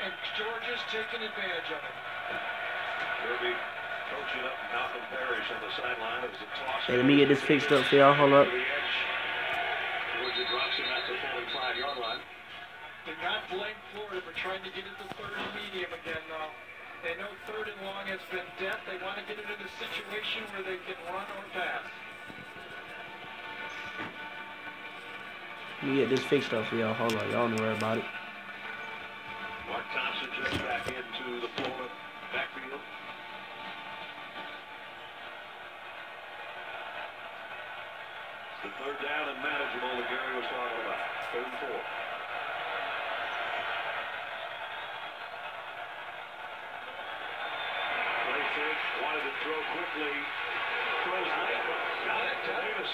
and Georgia's taking advantage of it. Kirby coaching up Malcolm Parrish on the sideline. It was a toss. Hey, let me get this fixed up for y'all. Hold up. Georgia drops him at the 45-yard line. Do not blame Florida for trying to get it to third and medium again, though. They know third and long has been death. They want to get it in a situation where they can run or pass. Let me get this fixed up for y'all. Hold on. Y'all don't worry about it. Mark Thompson just back into the Florida backfield. It's the third down and manageable that Gary was talking about. 3rd and 4. Play fake, wanted to throw quickly. Throws late. Got it to Davis.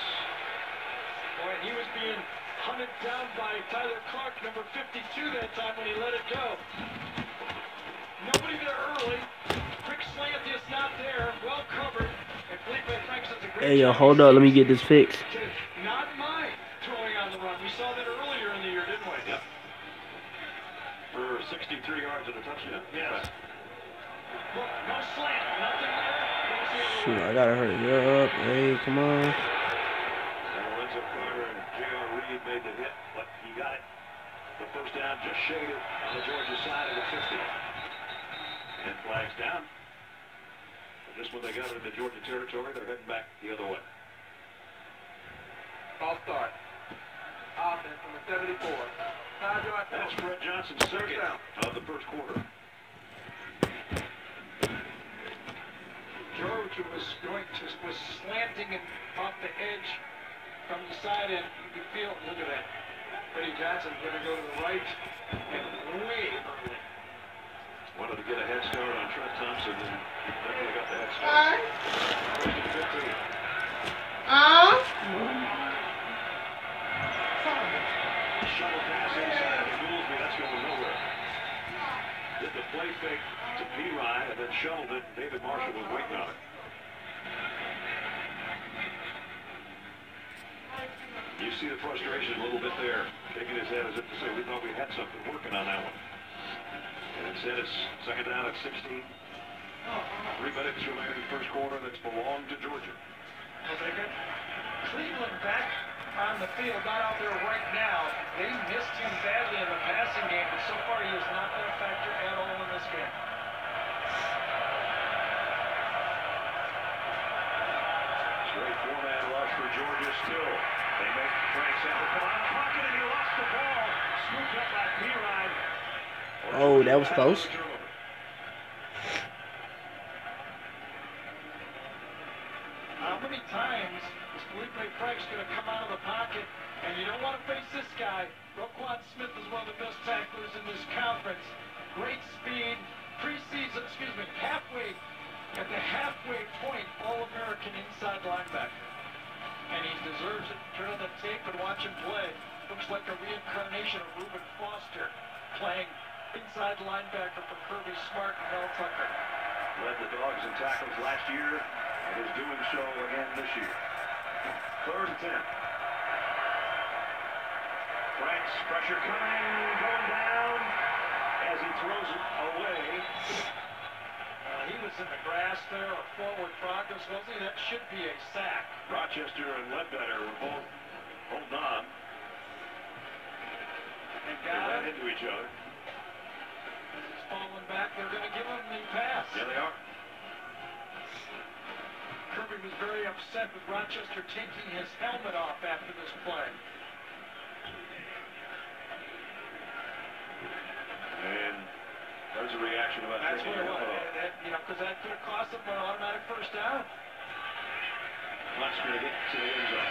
Boy, he was being hunted down by Tyler Clark, number 52 that time when he let it go. Nobody there early. Quick slant is not there. Well covered. And Felipe Franks does a great Hey, yo, job. hold up. Let me get this fixed. Not mine throwing on the run. We saw that earlier in the year, didn't we? Yep. For 63 yards and a touchdown. Yes. Look, no slant. Nothing there. Shoot, I gotta hurry up. Hey, come on. Lorenzo Carter and J.R. Reed made the hit, but he got it. The first down just shaded on the Georgia side of the 50. And flags down. And just when they got into Georgia territory, they're heading back the other way. I'll start. Offense from the 74. That's Fred Johnson's second of the first quarter. Georgia was slanting and off the edge from the side end. You could feel, look at that. Freddie Johnson's going to go to the right and way early. Wanted to get a head start on Trent Thompson and definitely got the head start. First and 15. Shuttle pass inside to Goolsby. That's going nowhere. Did the play fake to P-Ryan and then shoveled it. David Marshall was waiting on it. You see the frustration a little bit there, shaking his head as if to say, we thought we had something working on that one. And instead it's second down at 16. 3 minutes remaining in the first quarter that's belonged to Georgia. Cleveland back on the field, not out there right now. They missed him badly in the passing game, but so far he has not been a factor at all in this game. Straight 4-man rush for Georgia still. They make Frank Sample come out of the pocket and he lost the ball. Scooped up by P-Ryan. Oh, that was close. How many times is Felipe Franks going to come out of the pocket? And you don't want to face this guy. Roquan Smith is one of the best tacklers in this conference. Great speed. Preseason, halfway, at the halfway point, All-American inside linebacker. And he deserves it. Turn on the tape and watch him play. Looks like a reincarnation of Reuben Foster playing inside linebacker for Kirby Smart and Mel Tucker. Led the Dogs in tackles last year and is doing so again this year. 3rd and 10. Frank's pressure coming, going down as he throws it away. He was in the grass there, or forward progress, wasn't he? That should be a sack. Rochester and Ledbetter were both holding on. And they ran into each other. He's falling back. They're going to give him the pass. Yeah, they are. Kirby was very upset with Rochester taking his helmet off after this play. And there's a reaction about that's what it was. Because that could have cost them an automatic first down. Luck's going to get to the end zone.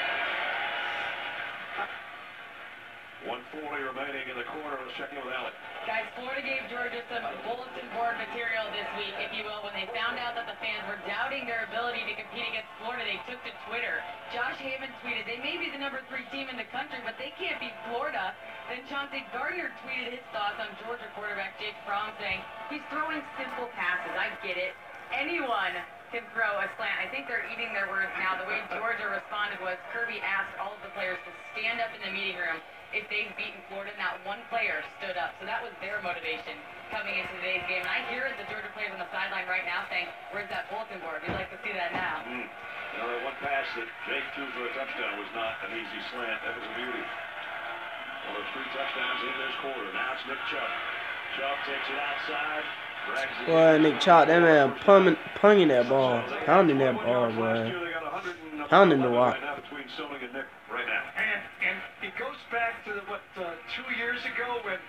1:40 remaining in the quarter. Let's check in with Alec. Guys, Florida gave Georgia some bulletin board material this week, if you will, when they found out that the fans were doubting their ability to compete against Florida. They took to Twitter. Josh Haven tweeted, they may be the #3 team in the country, but they can't beat Florida. Then Chauncey Gardner tweeted his thoughts on Georgia quarterback Jake Fromm, saying, he's throwing simple passes. I get it. Anyone can throw a slant. I think they're eating their words now. The way Georgia responded was Kirby asked all of the players to stand up in the meeting room if they've beaten Florida. Not one player stood up, so that was their motivation coming into today's game. And I hear the Georgia players on the sideline right now saying, "Where's that bulletin board? We'd like to see that now." That one pass that Jake threw for a touchdown was not an easy slant. That was a beauty. One of 3 touchdowns in this quarter. Now it's Nick Chubb. Chubb takes it outside. Boy, Nick Chubb, that man punging that ball, pounding that ball, boy. Pounding the rock. And it goes back to, 2 years ago when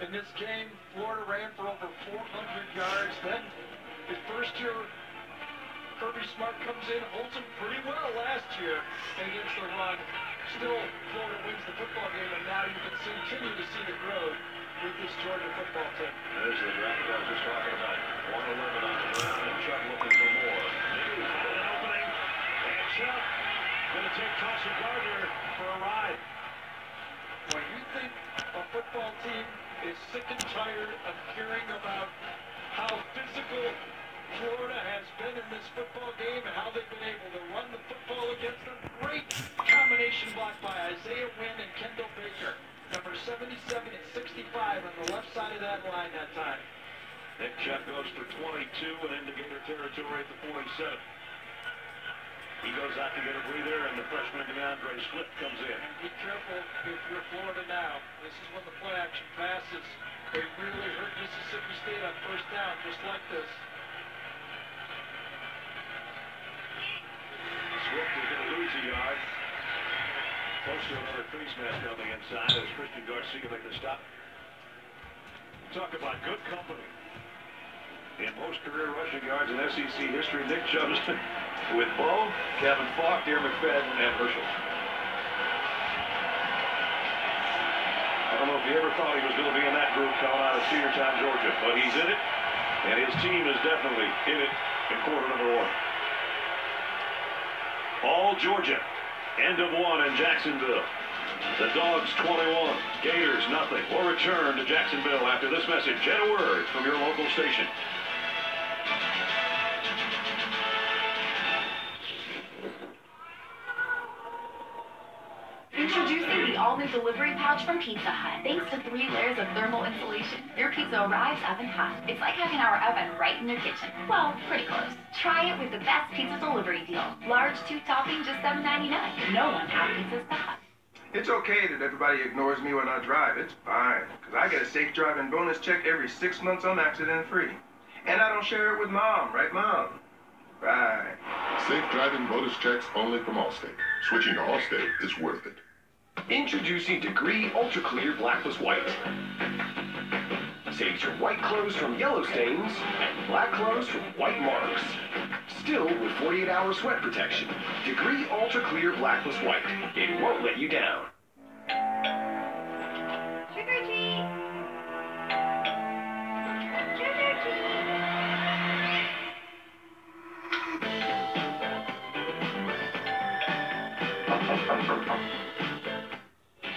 in this game, Florida ran for over 400 yards. Then his first year, Kirby Smart comes in, holds him pretty well last year against the run. Still, Florida wins the football game, and now you can continue to see the growth with this Georgia football team. There's the graphic I was just talking about. 111 on the ground, and Chubb looking for more. Maybe found an opening, and Chubb going to take Carson Gardner for a ride. When you think a football team is sick and tired of hearing about how physical Florida has been in this football game and how they've been able to run the football against them, great combination block by Isaiah Wynn and Kendall Baker. Number 77 and 65 on the left side of that line that time. Nick Chubb goes for 22 and into Gator territory at the 47. He goes out to get a breather, and the freshman DeAndre Swift comes in. And be careful if you're Florida now. This is when the play action passes. They really hurt Mississippi State on first down, just like this. Swift is going to lose a yard. Close to another face mask on the inside as Christian Garcia make the stop. Talk about good company. In most career rushing yards in SEC history, Nick Chubb with Bo, Kevin Falk, Darren McFadden, and Herschel. I don't know if he ever thought he was going to be in that group coming out of Senior Time, Georgia, but he's in it, and his team is definitely in it in quarter number 1. All Georgia. End of 1 in Jacksonville. The Dogs 21, Gators nothing. We'll return to Jacksonville after this message and a word from your local station. Introducing the all-new delivery pouch from Pizza Hut. Thanks to 3 layers of thermal insulation, your pizza arrives oven hot. It's like having our oven right in your kitchen. Well, pretty close. Try it with the best pizza delivery deal. Large 2 topping, just $7.99. No one out-pizzas the Hut. It's okay that everybody ignores me when I drive. It's fine, because I get a safe driving bonus check every 6 months on accident-free. And I don't share it with Mom, right, Mom? Right. Safe driving bonus checks only from Allstate. Switching to Allstate is worth it. Introducing Degree Ultra Clear Blackless White. Saves your white clothes from yellow stains and black clothes from white marks. Still with 48-hour sweat protection. Degree Ultra Clear Blackless White. It won't let you down. Trick or treat! Trick or treat!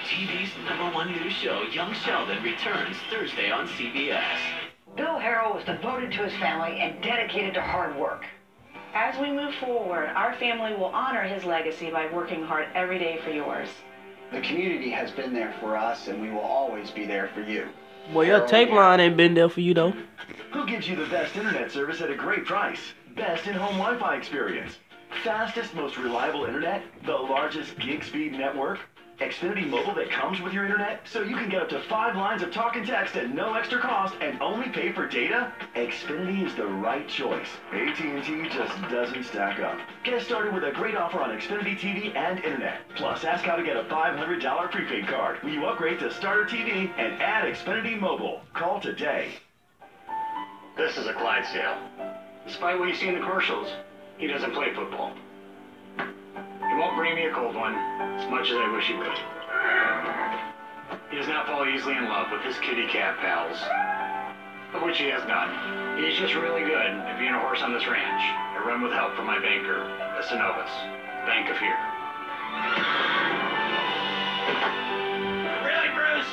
TV's #1 news show, Young Sheldon, returns Thursday on CBS. Bill Harrell was devoted to his family and dedicated to hard work. As we move forward, our family will honor his legacy by working hard every day for yours. The community has been there for us, and we will always be there for you. Boy, your tape line ain't been there for you, though. Who gives you the best internet service at a great price? Best in-home Wi-Fi experience. Fastest, most reliable internet? The largest gig speed network? Xfinity Mobile that comes with your internet, so you can get up to 5 lines of talk and text at no extra cost and only pay for data? Xfinity is the right choice. AT&T just doesn't stack up. Get started with a great offer on Xfinity TV and internet. Plus, ask how to get a $500 prepaid card when you upgrade to Starter TV and add Xfinity Mobile. Call today. This is a Clydesdale. Despite what you see in the commercials, he doesn't play football. He won't bring me a cold one, as much as I wish he would. He does not fall easily in love with his kitty cat pals, of which he has none. He's just really good at being a horse on this ranch. I run with help from my banker, the Synovus, Bank of Here. Really, Bruce?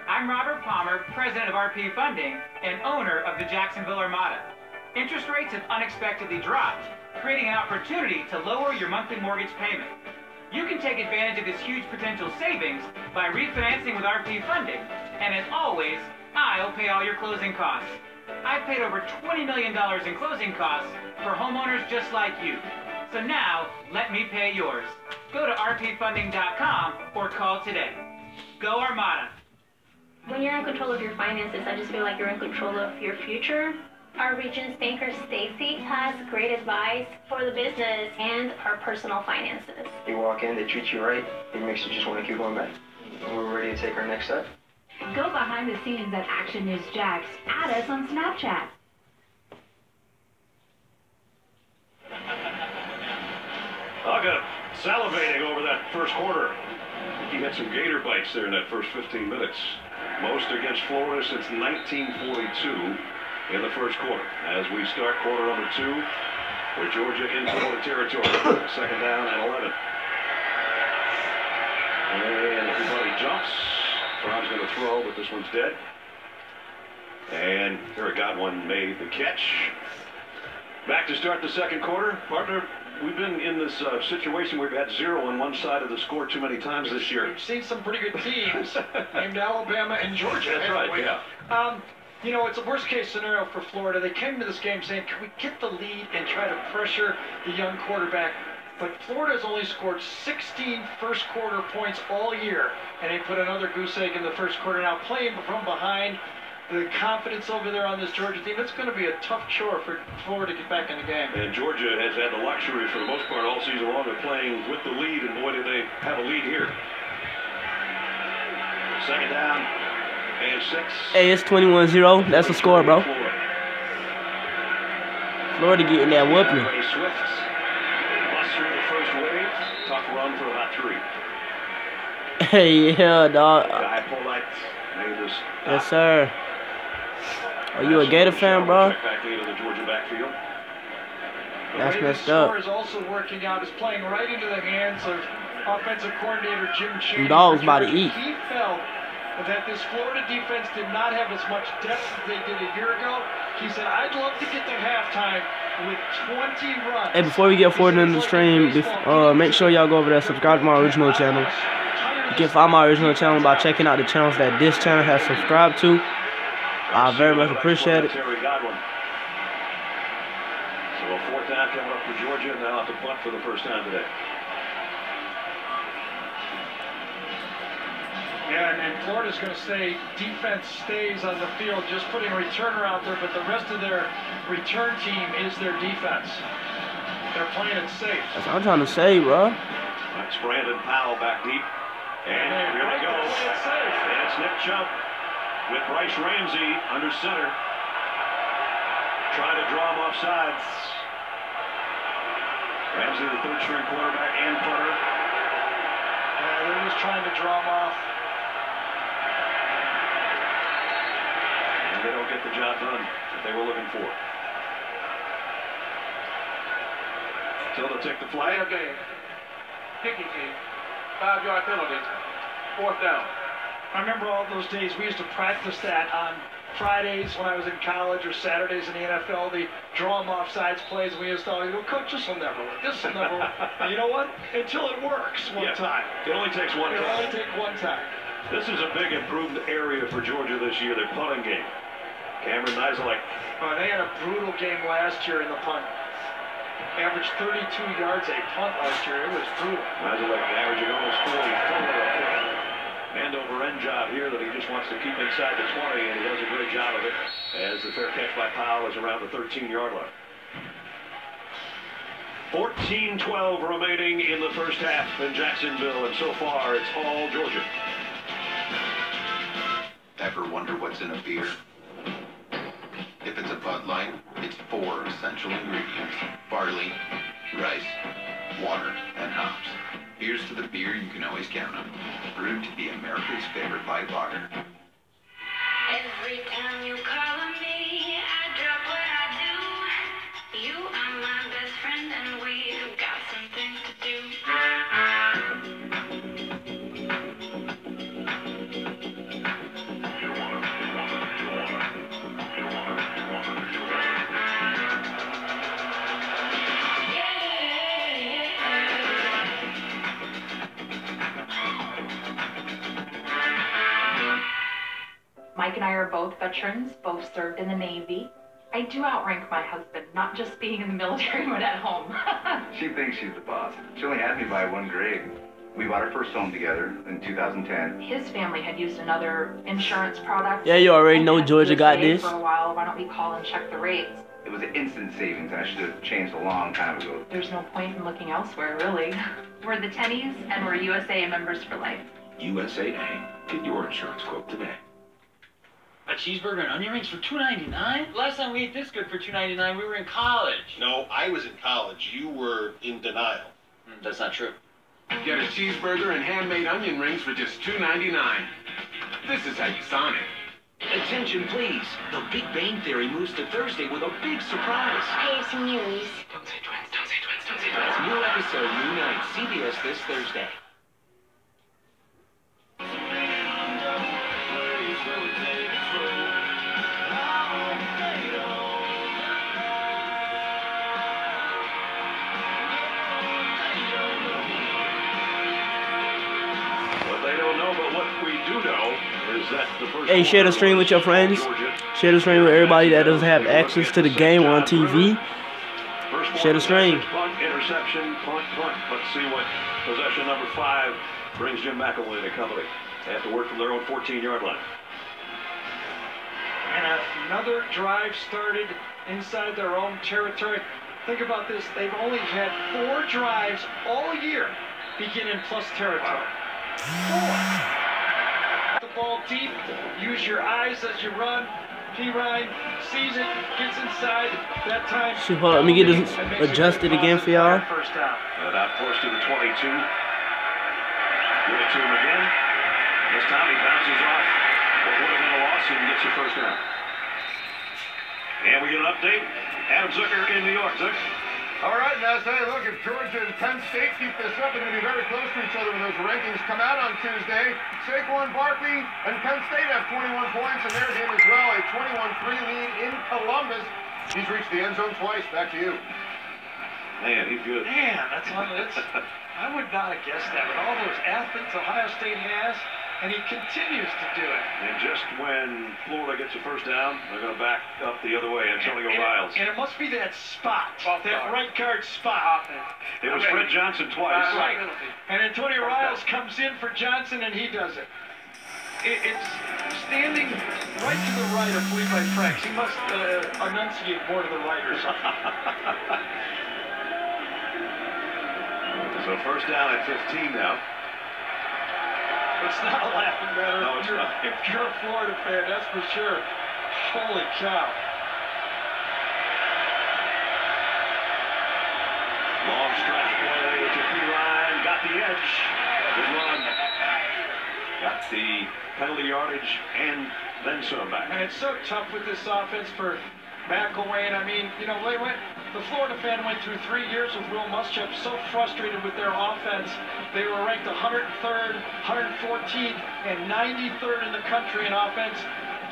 I'm Robert Palmer, president of RP Funding and owner of the Jacksonville Armada. Interest rates have unexpectedly dropped, creating an opportunity to lower your monthly mortgage payment. You can take advantage of this huge potential savings by refinancing with RP Funding. And as always, I'll pay all your closing costs. I've paid over $20 million in closing costs for homeowners just like you. So now, let me pay yours. Go to rpfunding.com or call today. Go Armada. When you're in control of your finances, I just feel like you're in control of your future. Our Regions banker, Stacy, has great advice for the business and our personal finances. You walk in, they treat you right, it makes you just want to keep going back. And we're ready to take our next step. Go behind the scenes at Action News Jax. Add us on Snapchat. I got salivating over that first quarter. He had some gator bites there in that first 15 minutes. Most against Florida since 1942 in the first quarter. As we start quarter number 2 with Georgia in Florida territory. Second down and 11. And everybody jumps. Fromm's going to throw, but this one's dead. And Eric Godwin made the catch. Back to start the second quarter. Partner, we've been in this situation where we've had 0 on one side of the score too many times this year. We've seen some pretty good teams named Alabama and Georgia. That's right, yeah. You know, it's a worst-case scenario for Florida. They came to this game saying, can we get the lead and try to pressure the young quarterback? But Florida's only scored 16 first-quarter points all year, and they put another goose egg in the first quarter. Now, playing from behind, the confidence over there on this Georgia team, it's going to be a tough chore for Florida to get back in the game. And Georgia has had the luxury, for the most part, all season long of playing with the lead, and boy, do they have a lead here. Second down. And 6. Hey, it's 21-0. That's the score, bro. Florida getting that whooping. Swift busts through the first wave. Tough run for about 3. Hey, yeah, dog. Guy Polite made this. Yes, sir. Are you a Gator fan, bro? Check back into the Georgia backfield. That's messed up. The up. score is also working out. Is playing right into the hands of offensive coordinator Jim Chaney. Dogs about to eat. He felt that this Florida defense did not have as much depth as they did a year ago. He said, I'd love to get to halftime with 20 runs. Hey, before we get forward into the stream, make sure y'all go over there, subscribe to my original channel. You can find my original channel by checking out the channels that this channel has subscribed to. I very much appreciate it. So a 4th down coming up for Georgia, and they'll have to punt for the first time today. Yeah, and Florida's going to stay, defense stays on the field, just putting a returner out there, but the rest of their return team is their defense. They're playing it safe. That's what I'm trying to say, bro. That's Brandon Powell back deep. And here we go. And it's Nick Chubb with Bryce Ramsey under center. Trying to draw him off sides. Ramsey, the 3rd-string quarterback and punter. Yeah, they're just trying to draw him off. They don't get the job done that they were looking for. So they'll take the flag. Okay. Kicking team. 5-yard penalty. 4th down. I remember all those days. We used to practice that on Fridays when I was in college or Saturdays in the NFL. They draw them off sides plays, and we used to always go, Coach, this will never work. This will never work. And you know what? Until it works one time. It only takes one time. It only takes one time. This is a big improved area for Georgia this year, their punting game. Cameron Nizelak. They had a brutal game last year in the punt. Averaged 32 yards a punt last year. It was brutal. Nizelak averaging almost 44. End-over-end job here that he just wants to keep inside the 20, and he does a great job of it as the fair catch by Powell is around the 13-yard line. 14-12 remaining in the first half in Jacksonville, and so far it's all Georgia. Ever wonder what's in a beer? If it's a Bud Light, it's 4 essential ingredients: barley, rice, water, and hops. Here's to the beer you can always count on. Brewed to be America's favorite light lager. Every time you call on me, I drop what I do. You are my best friend and we've got some things to do. Mike and I are both veterans, both served in the Navy. I do outrank my husband, not just being in the military but at home. She thinks she's the boss. She only had me by 1 grade. We bought our first home together in 2010. His family had used another insurance product. Yeah, you already know Georgia got this. For a while, why don't we call and check the rates? It was an instant savings, and I should have changed a long time ago. There's no point in looking elsewhere, really. We're the Tennies, and we're USAA members for life. USAA. Get your insurance quote today. A cheeseburger and onion rings for $2.99? Last time we ate this good for $2.99, we were in college. No, I was in college. You were in denial. That's not true. Get a cheeseburger and handmade onion rings for just $2.99. This is how you sign it. Attention, please. The Big Bang Theory moves to Thursday with a big surprise. I have some news. Don't say twins, don't say twins, don't say twins. New episode, new night, CBS this Thursday. Hey, share the stream with your friends. Share the stream with everybody that doesn't have access to the game on TV. Share the stream. Punt, interception, punt. Let's see what possession number 5 brings Jim McElwain and company. They have to work from their own 14-yard line. And another drive started inside their own territory. Think about this. They've only had 4 drives all year begin in plus territory. 4. The ball deep, use your eyes as you run. P-Ryan sees it, gets inside. That time. So, hold on, let me get this adjusted again for y'all. First down. And out close to the 22. Give it to him again. This time he bounces off what would have been a loss and gets your first down. And we get an update. Adam Zucker in New York. Zucker. All right, now say, look, if Georgia and Penn State keep this up, they're going to be very close to each other when those rankings come out on Tuesday. Saquon Barkley and Penn State have 21 points in their game as well, a 21-3 lead in Columbus. He's reached the end zone twice. Back to you. Man, he's good. Man, that's I would not have guessed that. With all those athletes Ohio State has, and he continues to do it. And just when Florida gets a first down, they're going to back up the other way. Antonio Riles. And it must be that spot, that right guard spot. It was Fred Johnson twice. Right. And Antonio Riles comes in for Johnson, and he does it. It's standing right to the right of Felipe Franks. He must enunciate more to the right or something. So first down at 15 now. It's not a laughing matter. No, it's not. If you're a Florida fan, that's for sure. Holy cow. Long stretch play to P-Line. Got the edge. Good run. Got the penalty yardage and then some back. And it's so tough with this offense for McElwain. I mean, you know, the Florida fan went through 3 years with Will Muschamp, so frustrated with their offense. They were ranked 103rd, 114th, and 93rd in the country in offense.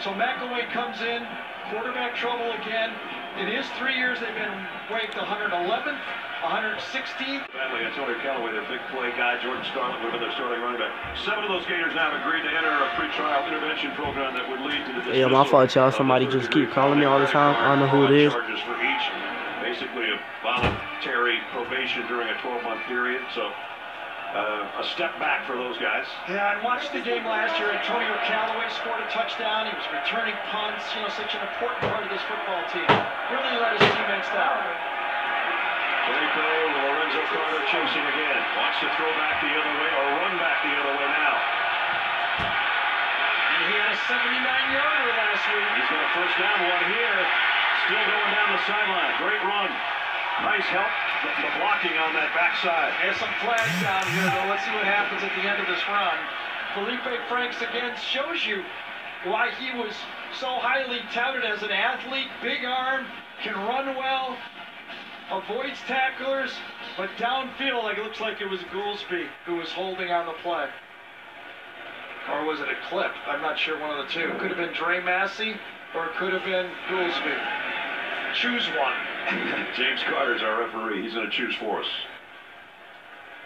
So McElwain comes in, quarterback trouble again. In his 3 years, they've been ranked 111th, 116th. Family, Antonio Callaway, their big play guy. Jordan Scarlett would have been their starting running back. 7 of those Gators now have agreed to enter a pretrial intervention program that would lead to the dismissal. Yeah, my fault, y'all. Somebody just keep calling me all the time. I don't know who it is. Charges for each. Basically a voluntary probation during a 12-month period. So a step back for those guys. Yeah, I watched the game last year. Antonio Callaway scored a touchdown. He was returning punts. You know, such an important part of this football team. Really let his teammates down. Felipe with Lorenzo Carter chasing again. Wants to throw back the other way or run back the other way now. And he had a 79-yarder last week. He's got a first down one here. Still going down the sideline. Great run. Nice help. The blocking on that backside. There's some flags down here, though. Let's see what happens at the end of this run. Felipe Franks again shows you why he was so highly touted as an athlete. Big arm, can run well, avoids tacklers, but downfield, it looks like it was Goolsby who was holding on the play. Or was it a clip? I'm not sure, one of the two. Could have been Dre Massey, or it could have been Goolsby. Choose one. James Carter's our referee. He's going to choose for us.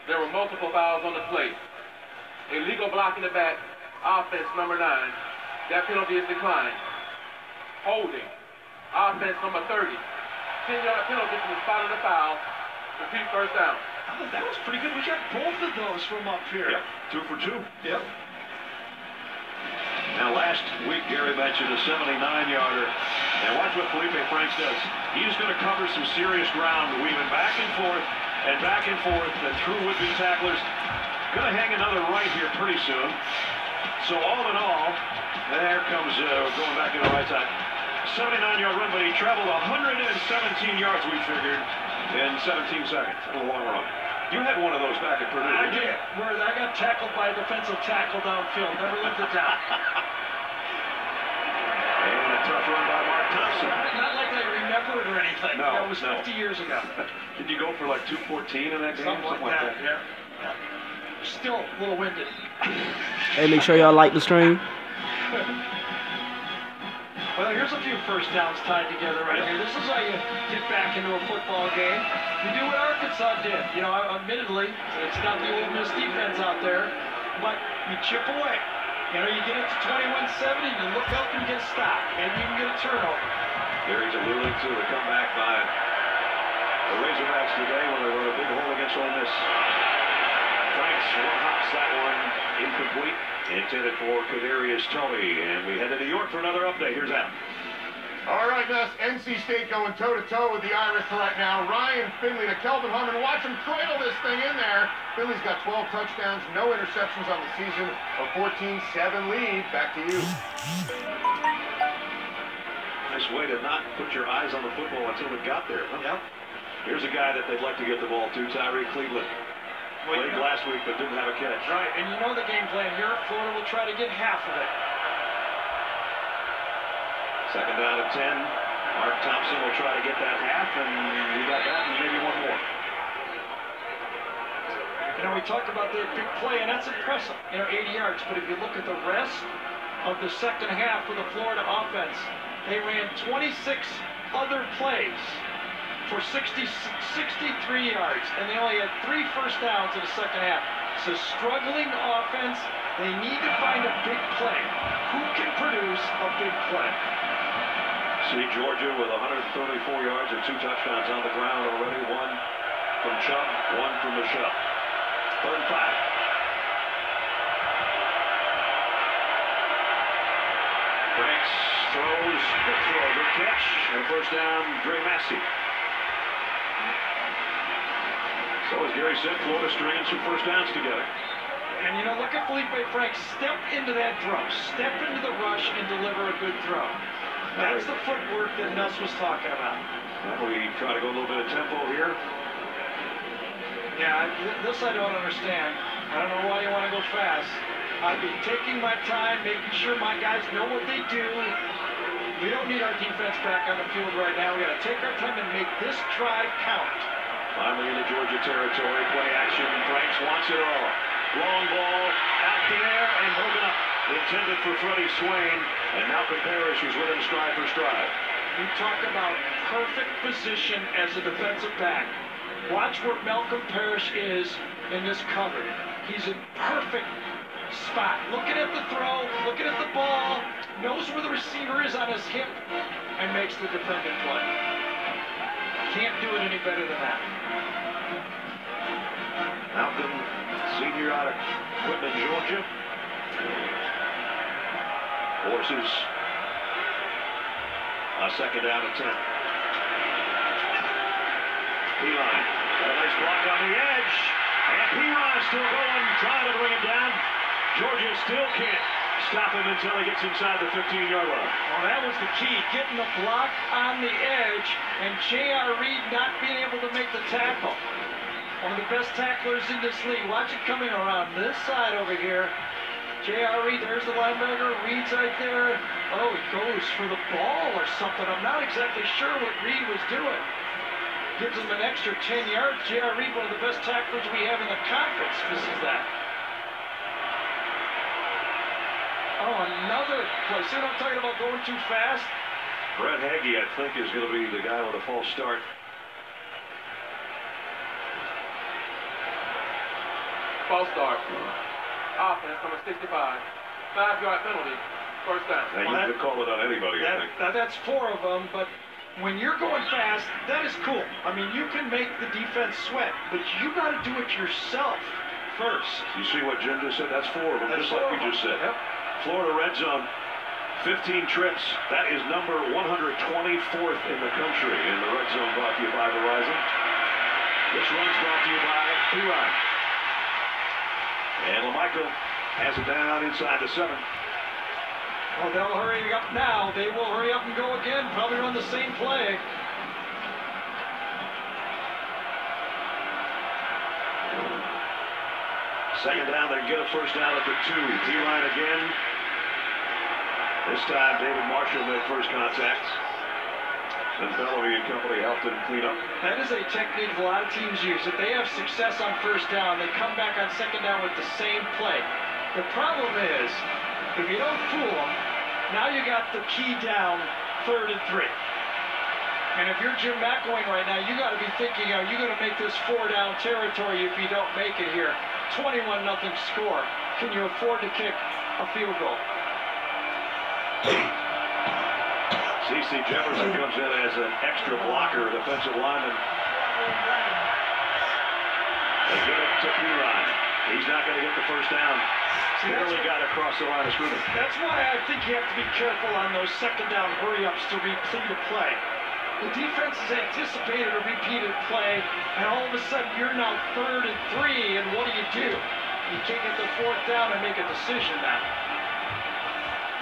There were multiple fouls on the play. Illegal block in the back. Offense number 9. That penalty is declined. Holding. Offense number 30. 10-yard penalty from the spot of the foul. Repeat first down. Oh, that was pretty good. We got both of those from up here. Yep, 2 for 2. Yep. Now, last week, Gary mentioned a 79-yarder. Now, watch what Felipe Franks does. He's going to cover some serious ground, weaving back and forth, and through would-be tacklers. Going to hang another right here pretty soon. So, all in all, there comes going back to the right side. 79-yard run, but he traveled 117 yards, we figured, in 17 seconds. A long run. You had one of those back at Purdue. I did. Where I got tackled by a defensive tackle downfield. Never lived it down. And a tough run by Mark Thompson. Not like I remember it or anything. No, it was 50 years ago. Did you go for like 214 in that game? Something like that. Yeah. Still a little winded. Hey, make sure y'all like the stream. Well, here's a few first downs tied together right here. This is how you get back into a football game. You do what Arkansas did. You know, admittedly, it's not the Ole Miss defense out there, but you chip away. You know, you get it to 21-7, and you look up and get stopped. Maybe you can get a turnover. Gary's alluding to the comeback by the Razorbacks today when they were a big hole against Ole Miss. Franks one-hops that one incomplete. Intended for Kadarius Toney, and we head to New York for another update. Here's Adam. All right, Ness, NC State going toe-to-toe with the Irish right now. Ryan Finley to Kelvin Harmon. Watch him cradle this thing in there. Finley's got 12 touchdowns, no interceptions on the season. A 14-7 lead. Back to you. Nice way to not put your eyes on the football until it got there. Huh? Yep. Here's a guy that they'd like to get the ball to, Tyree Cleveland. Played last week, but didn't have a catch. Right, and you know the game plan here. Florida will try to get half of it. Second down and 10. Mark Thompson will try to get that half, and he got that and maybe one more. You know, we talked about the big play, and that's impressive. You know, 80 yards. But if you look at the rest of the second half for the Florida offense, they ran 26 other plays for 63 yards, and they only had 3 first downs in the second half. So struggling offense, they need to find a big play. Who can produce a big play? See Georgia with 134 yards and 2 touchdowns on the ground already. 1 from Chubb, 1 from Michelle. 3rd and 5. Franks throws, good throw, good catch, and first down, Dre Massey. So as Gary said, Florida stringing some first downs together. And you know, look at Felipe Franks. Step into that throw. Step into the rush and deliver a good throw. That's the footwork that Nuss was talking about. Well, we try to go a little bit of tempo here. Yeah, this I don't understand. I don't know why you want to go fast. I'd be taking my time, making sure my guys know what they do. We don't need our defense back on the field right now. We got to take our time and make this drive count. Finally into Georgia territory, play action. Franks wants it all. Long ball out there and broken up. Intended for Freddie Swain, and Malcolm Parrish was with him stride for stride. You talk about perfect position as a defensive back. Watch where Malcolm Parrish is in this cover. He's in perfect spot. Looking at the throw, looking at the ball, knows where the receiver is on his hip, and makes the defending play. Can't do it any better than that. Malcolm, senior out of Quitman, Georgia. Forces a second down and 10. P-line got a nice block on the edge. And P-line still going, trying to bring him down. Georgia still can't stop him until he gets inside the 15-yard line. Well, that was the key, getting the block on the edge, and J.R. Reed not being able to make the tackle. One of the best tacklers in this league. Watch it coming around this side over here. J.R. Reed, there's the linebacker. Reed's right there. Oh, he goes for the ball or something. I'm not exactly sure what Reed was doing. Gives him an extra 10 yards. J.R. Reed, one of the best tacklers we have in the conference, misses that. Oh, another play. See what I'm talking about, going too fast? Brett Hagee, I think, is going to be the guy with a false start. False start. Offense number 65. 5-yard penalty. First down. Now, you could call it on anybody, I think. That's 4 of them, but when you're going fast, that is cool. I mean, you can make the defense sweat, but you got to do it yourself first. You see what Jim just said? That's 4 of them, just like we just said. Yep. Florida red zone, 15 trips. That is number 124th in the country in the red zone, brought to you by Verizon. This run's brought to you by P-Ryan. And LaMichael has it down inside the 7. Well, they'll hurry up now. They will hurry up and go again. Probably run the same play. Second down, they get a first down at the 2. P-Ryan again. This time, David Marshall made first contact. And Bellamy and company helped him clean up. That is a technique a lot of teams use. If they have success on first down, they come back on second down with the same play. The problem is, if you don't fool them, now you got the key down, 3rd and 3. And if you're Jim McElwain right now, you got to be thinking, are you going to make this 4-down territory if you don't make it here? 21-0 score. Can you afford to kick a field goal? C.C. Jefferson comes in as an extra blocker, defensive lineman. They get it to P-Ryan. He's not going to get the first down. Barely got across the line of scrimmage. That's why I think you have to be careful on those second down hurry-ups to replete a play. The defense has anticipated a repeated play, and all of a sudden you're now 3rd and 3, and what do? You can't get the 4th down and make a decision now.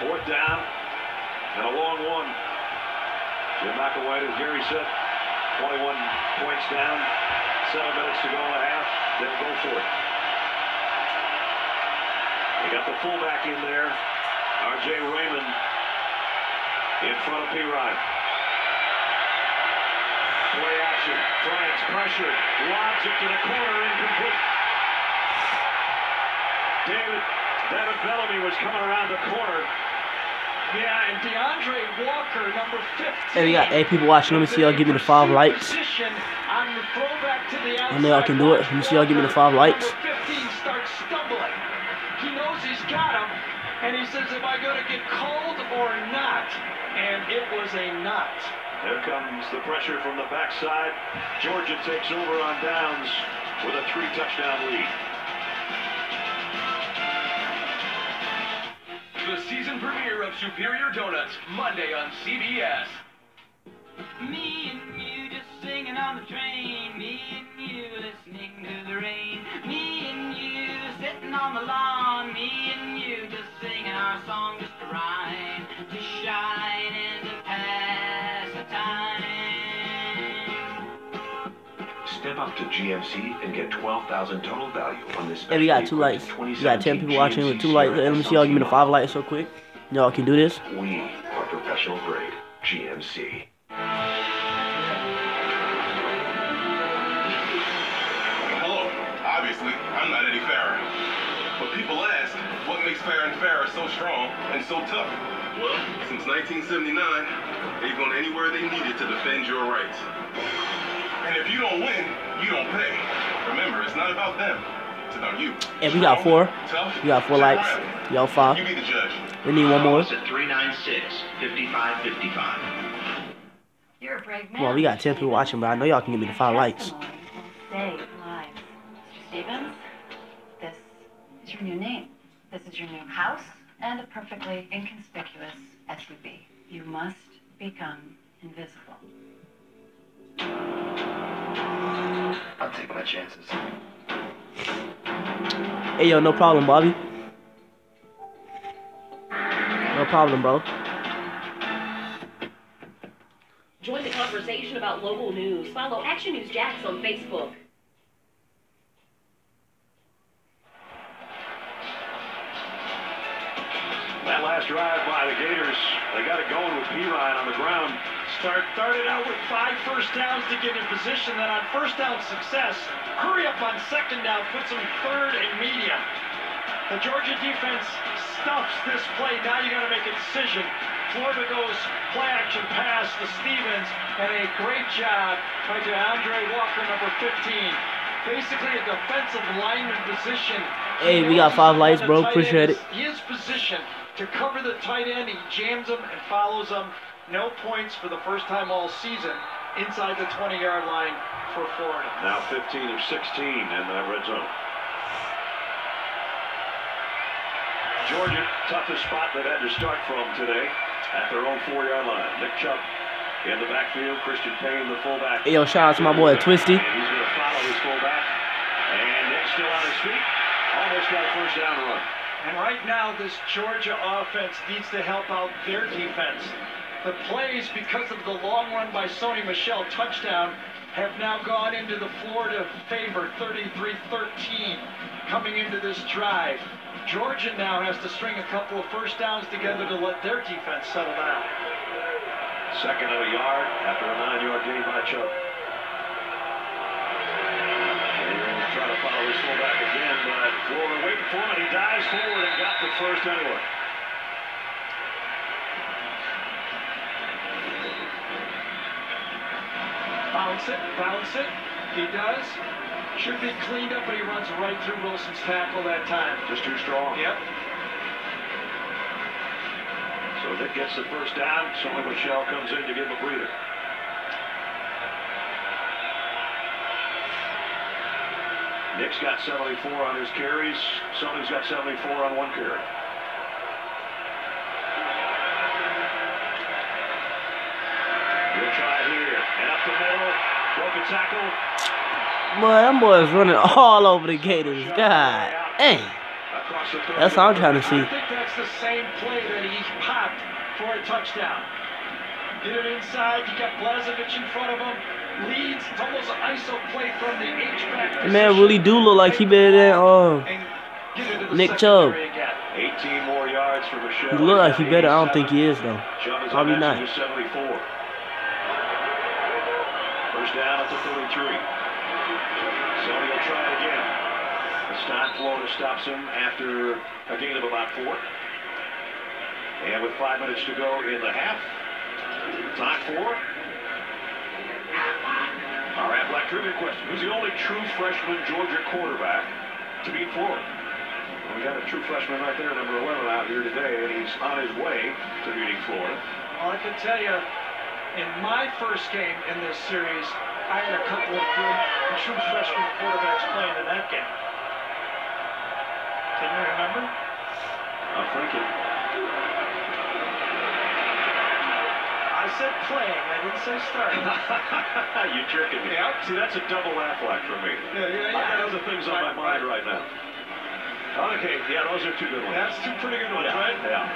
4th down and a long one. Jim McElwain, as Gary said, 21 points down, 7 minutes to go in the half. They'll go for it. They got the fullback in there, R.J. Raymond, in front of P-Ryan. Play action, France pressured, lobs it to the corner, incomplete. David Bellamy was coming around the corner. Yeah, and DeAndre Walker, number 15. Hey, we got 8 people watching. Let me see y'all give me the 5 likes. I know y'all can do it. Let me see y'all give me the 5 likes. Number 15 starts stumbling. He knows he's got him, and he says, am I going to get called or not? And it was a not. There comes the pressure from the backside. Georgia takes over on downs with a 3-touchdown lead. The season premiere of Superior Donuts, Monday on CBS. Me and you just singing on the train. Me and you listening to the rain. Me and you sitting on the lawn. Me and you just singing our song just to rhyme, to shine and to pass the time. Step up to GMC and get $12,000 total value on this. Hey, we got 2 likes. We got 10 people watching with 2 likes. Let me see y'all give me the 5 likes so quick. Y'all can do this. We are professional grade GMC. Hello. Obviously, I'm not Eddie Farrah. But people ask, what makes Farrah and Farrah so strong and so tough? Well, since 1979, they've gone anywhere they needed to defend your rights. And if you don't win, you don't pay. Remember, it's not about them. It's about you. And we got 4. We got 4 likes. Y'all 5. You be the judge. We need 1 more. At 396-5555. You're a brave man. Come on, we got 10 people watching, but I know y'all can give me the 5 likes. Save lives. Mr. Stevens, this is your new name. This is your new house and a perfectly inconspicuous SUV. You must become invisible. I'll take my chances. Hey, yo, no problem, Bobby. No problem, bro. Join the conversation about local news. Follow Action News Jax on Facebook. That last drive by the Gators, they got it going with P-Ryan on the ground. Started out with 5 first downs to get in position, then on first down success, hurry up on second down, puts them 3rd and medium. The Georgia defense stuffs this play. Now you got to make a decision. Florida goes play action pass to Stevens, and a great job by DeAndre Walker, number 15. Basically a defensive lineman position. Hey, we got 5 likes, bro. Appreciate it. His position to cover the tight end. He jams him and follows him. No points for the first time all season inside the 20-yard line for Florida. Now 15 of 16 in that red zone. Georgia, toughest spot they've had to start from today at their own 4-yard line. Nick Chubb in the backfield. Christian Payne, the fullback. Yo, shout out to my boy Twisty. And he's going to follow his fullback. And Nick's still on his feet. Almost got a first down run. And right now, this Georgia offense needs to help out their defense. The plays, because of the long run by Sony Michel touchdown, have now gone into the Florida favor, 33-13, coming into this drive. Georgia now has to string a couple of first downs together to let their defense settle down. Second of a yard after a 9-yard gain by Chubb. He'll try to follow his fullback again, but Florida waiting for him, and he dives forward and got the first anyway. Bounce it. He does. Should be cleaned up, but he runs right through Wilson's tackle that time. Just too strong. Yep. So Nick gets the first down. Sony Michel comes in to give him a breather. Nick's got 74 on his carries. Sony's got 74 on one carry. He'll try here. And up the middle. Broken tackle. Boy, them boys running all over the Gators. God dang. That's what I'm trying to see. I think that's the same play that he popped for a touchdown. Get it inside. You got Blazovic in front of him. Leads. It's almost an ISO play from the H-back position. Man really do look like he better than Nick Chubb. 18 more yards for Michel. He look like he better. I don't think he is though. Probably not. 74. First down at the 33. Sony will try it again. This time Florida stops him after a gain of about 4. And with 5 minutes to go in the half, time for our Aflac trivia question. Who's the only true freshman Georgia quarterback to beat Florida? Well, we got a true freshman right there, number 11 out here today, and he's on his way to beating Florida. Well, I can tell you, in my first game in this series, I had a couple of good true freshman quarterbacks playing in that game. Can you remember? I'm thinking. I said playing, I didn't say starting. You're tricking me. Yeah. See, that's a double Aflac for me. Yeah. I got other things on my mind right now. Okay, yeah, those are 2 good ones. That's 2 pretty good ones, right? Yeah.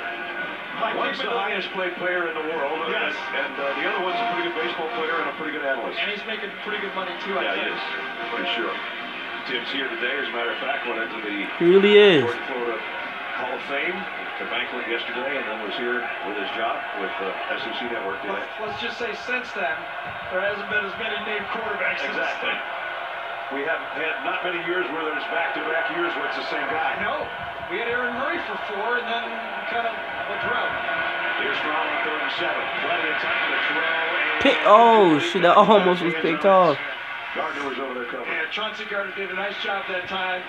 One's the highest paid player in the world, yes. and the other one's a pretty good baseball player and a pretty good analyst. And he's making pretty good money too, I think. Yeah, he is. Pretty sure. Tim's here today, as a matter of fact, went into the He really is. Florida Hall of Fame, the banquet yesterday, and then was here with his job with SEC Network today. Let's just say since then, there hasn't been as many named quarterbacks. Exactly. We have had not many years where there's back-to-back years where it's the same guy. No. We had Aaron Murray for 4 and then kind of a drought. Here's Strong on 37. Plenty of time to throw. Pick. Oh, shit. That almost was picked off. Gardner was over there covering. Yeah, Chauncey Gardner did a nice job that time.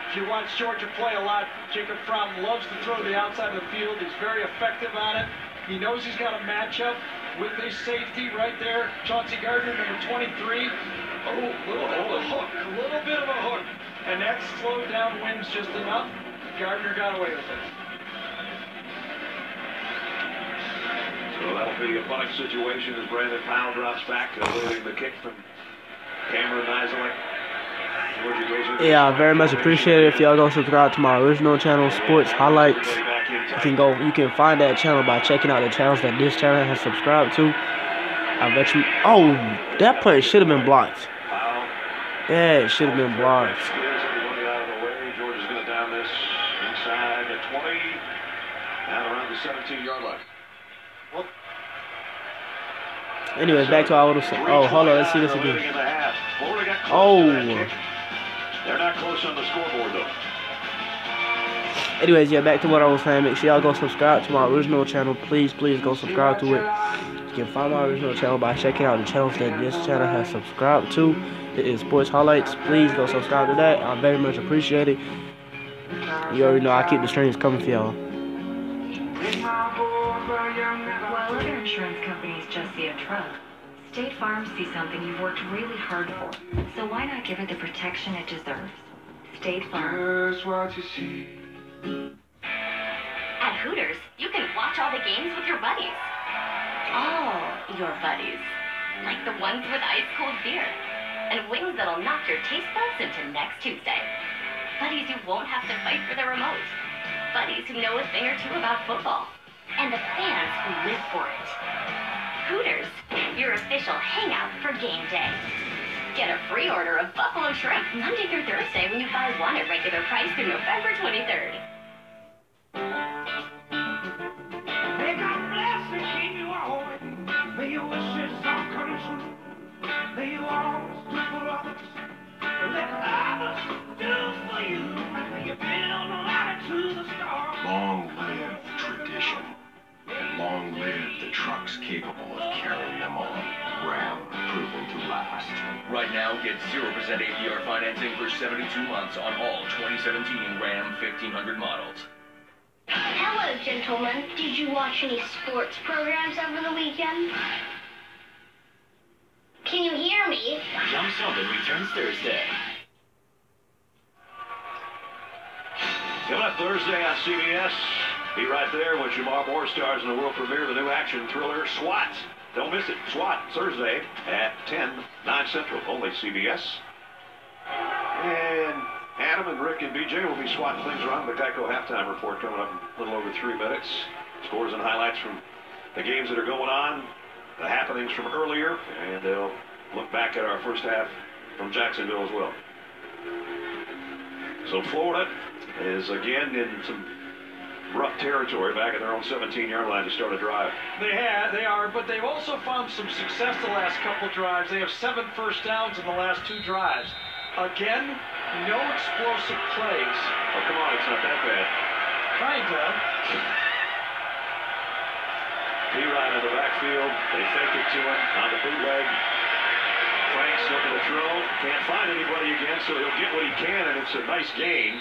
If you watch Georgia play a lot, Jacob Fromm loves to throw to the outside of the field. He's very effective on it. He knows he's got a matchup with his safety right there. Chauncey Gardner, number 23. Oh, a little bit of a hook. A little bit of a hook. And that slowed down winds just enough. Gardner got away with it. So that'll be a punting situation as Brandon Powell drops back, leading the kick from Cameron Nizelek. Georgia goes in. Yeah, I very much appreciate it if y'all go subscribe to my original channel, Sports Highlights. You can find that channel by checking out the channels that this channel has subscribed to. I bet you. Oh, that play should have been blocked. Yeah, it should have been blocked. Everybody out of the way. Georgia's going to down this inside the 20, down around the 17-yard line. Anyways, back to our little. Oh, hold on. Let's see this again. Oh. They're not close on the scoreboard though. Anyways, yeah, back to what I was saying. Make sure y'all go subscribe to my original channel. Please go subscribe to it. You can find my original channel by checking out the channels that this channel has subscribed to. It is Sports Highlights. Please go subscribe to that. I very much appreciate it. You already know I keep the streams coming for y'all. While other insurance companies just see a truck, State Farm sees something you've worked really hard for. So why not give it the protection it deserves? State Farm. Just what you see. At Hooters, you can watch all the games with your buddies. All your buddies. Like the ones with ice-cold beer. And wings that'll knock your taste buds into next Tuesday. Buddies you won't have to fight for the remote. Buddies who know a thing or two about football. And the fans who live for it. Hooters, your official hangout for game day. Get a free order of buffalo shrimp Monday through Thursday when you buy one at regular price through November 23rd. May God bless and keep you always. May your wishes all come true. May you always do for others. Let others do for you. May you build a ladder to the stars. Long live tradition. And long live the trucks capable of carrying them on. Ram, proven to last. Right now, get 0% APR financing for 72 months on all 2017 Ram 1500 models. Hello, gentlemen. Did you watch any sports programs over the weekend? Can you hear me? Young Sheldon returns Thursday. Coming up Thursday on CBS. Be right there when Jamar Moore stars in the world premiere of the new action thriller SWAT. Don't miss it. SWAT, Thursday at 10, 9 Central, only CBS. And Adam and Rick and BJ will be swatting things around. The Geico halftime report coming up in a little over 3 minutes. Scores and highlights from the games that are going on, the happenings from earlier, and they'll look back at our first half from Jacksonville as well. So Florida is again in some rough territory back at their own 17-yard line to start a drive. They are, but they've also found some success the last couple drives. They have 7 first downs in the last 2 drives. Again, no explosive plays. Oh, come on, it's not that bad. Kinda. P-Ryan in the backfield. They fake it to him on the bootleg. Frank's looking to throw. Can't find anybody again, so he'll get what he can, and it's a nice gain.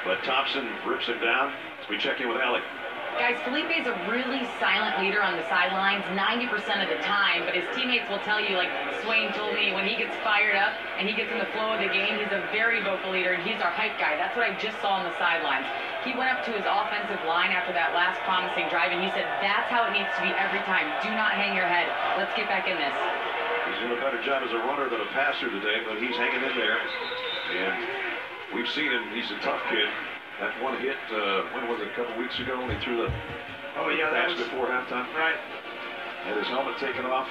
But Thompson rips him down. We check in with Alec. Guys, Felipe's a really silent leader on the sidelines 90% of the time, but his teammates will tell you, like Swain told me, when he gets fired up and he gets in the flow of the game, he's a very vocal leader, and he's our hype guy. That's what I just saw on the sidelines. He went up to his offensive line after that last promising drive, and he said, that's how it needs to be every time. Do not hang your head. Let's get back in this. He's doing a better job as a runner than a passer today, but he's hanging in there. And we've seen him. He's a tough kid. That one hit, when was it, a couple weeks ago when he threw the pass before halftime? Right. Had his helmet taken off.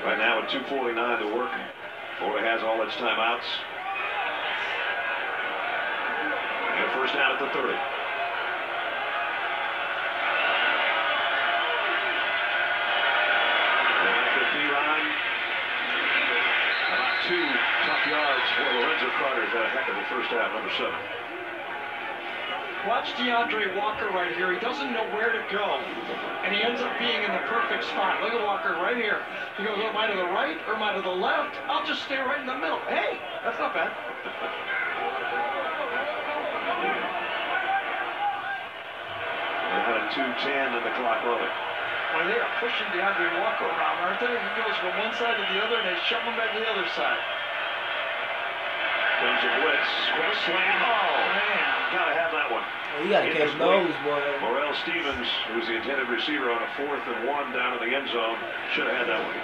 Right now at 2:49 to work. Florida has all its timeouts. And a first down at the 30. P-Line. About 2 tough yards for Lorenzo Carter's had a heck of a first half, number 7. Watch DeAndre Walker right here. He doesn't know where to go, and he ends up being in the perfect spot. Look at Walker right here. He goes, am I to the right or am I to the left? I'll just stay right in the middle. Hey, that's not bad. Out of 2:10 and the clock running. Well, they are pushing DeAndre Walker around, aren't they? He goes from one side to the other, and they shove him back to the other side. Comes a blitz. Quick slam. Oh, man. Gotta have that one. Oh, you gotta catch those, boy. Morrell Stevens, who's the intended receiver on a 4th and 1 down in the end zone, should have had that one.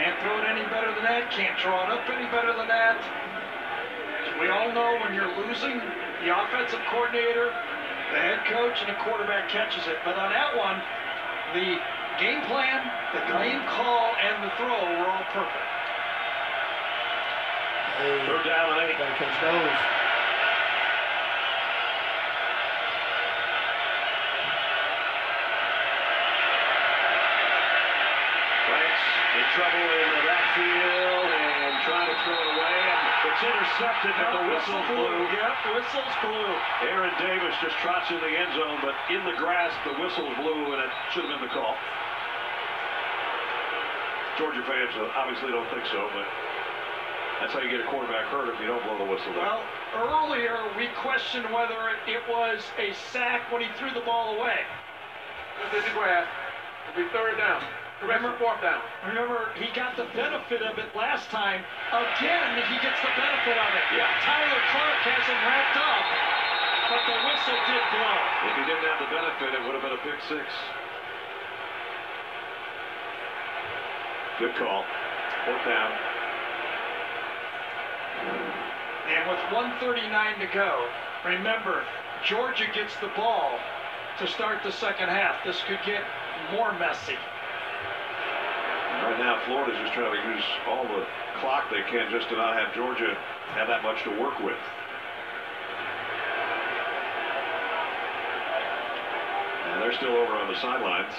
Can't throw it any better than that. Can't draw it up any better than that. We all know when you're losing, the offensive coordinator, the head coach, and the quarterback catches it. But on that one, the game plan, the game call, and the throw were all perfect. Hey, 3rd down and 8. Gotta catch those. Frank's in trouble in the backfield and trying to throw it away. And it's intercepted, and the whistle blew. Yep, the whistle's blew. Aaron Davis just trots in the end zone, but in the grass, the whistle blew, and it should have been the call. Georgia fans obviously don't think so, but That's how you get a quarterback hurt if you don't blow the whistle. Well, earlier we questioned whether it was a sack when he threw the ball away. This is the grass. It'll be third down. Remember, fourth down. Remember, he got the benefit of it last time. Again, he gets the benefit of it. Yeah. Tyler Clark has him wrapped up, but the whistle did blow. If he didn't have the benefit, it would have been a pick six. Good call. Fourth down. And with 1:39 to go, remember, Georgia gets the ball to start the second half. This could get more messy. Right now, Florida's just trying to use all the clock they can just to not have Georgia have that much to work with. And they're still over on the sidelines.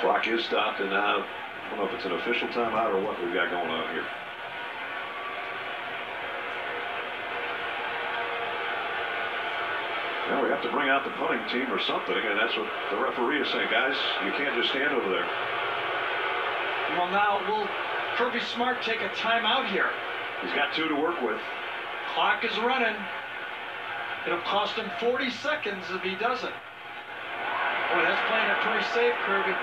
Clock is stopped, and now, I don't know if it's an official timeout or what we've got going on here. Well, we have to bring out the punting team or something, and that's what the referee is saying. Guys, you can't just stand over there. Well, now will Kirby Smart take a timeout here? He's got 2 to work with. Clock is running. It'll cost him 40 seconds if he doesn't. Boy, that's playing it pretty safe, Kirby.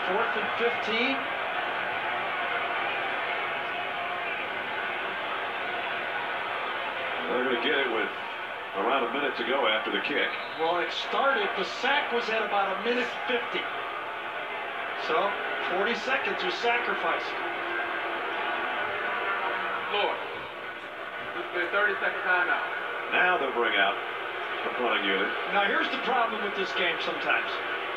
4th and 15. They're going to get it with around a minute to go after the kick. Well, it started, the sack was at about 1:50. So, 40 seconds was sacrificed. Lord, this will be a 30-second timeout. Now they'll bring out the punting unit. Now, here's the problem with this game sometimes.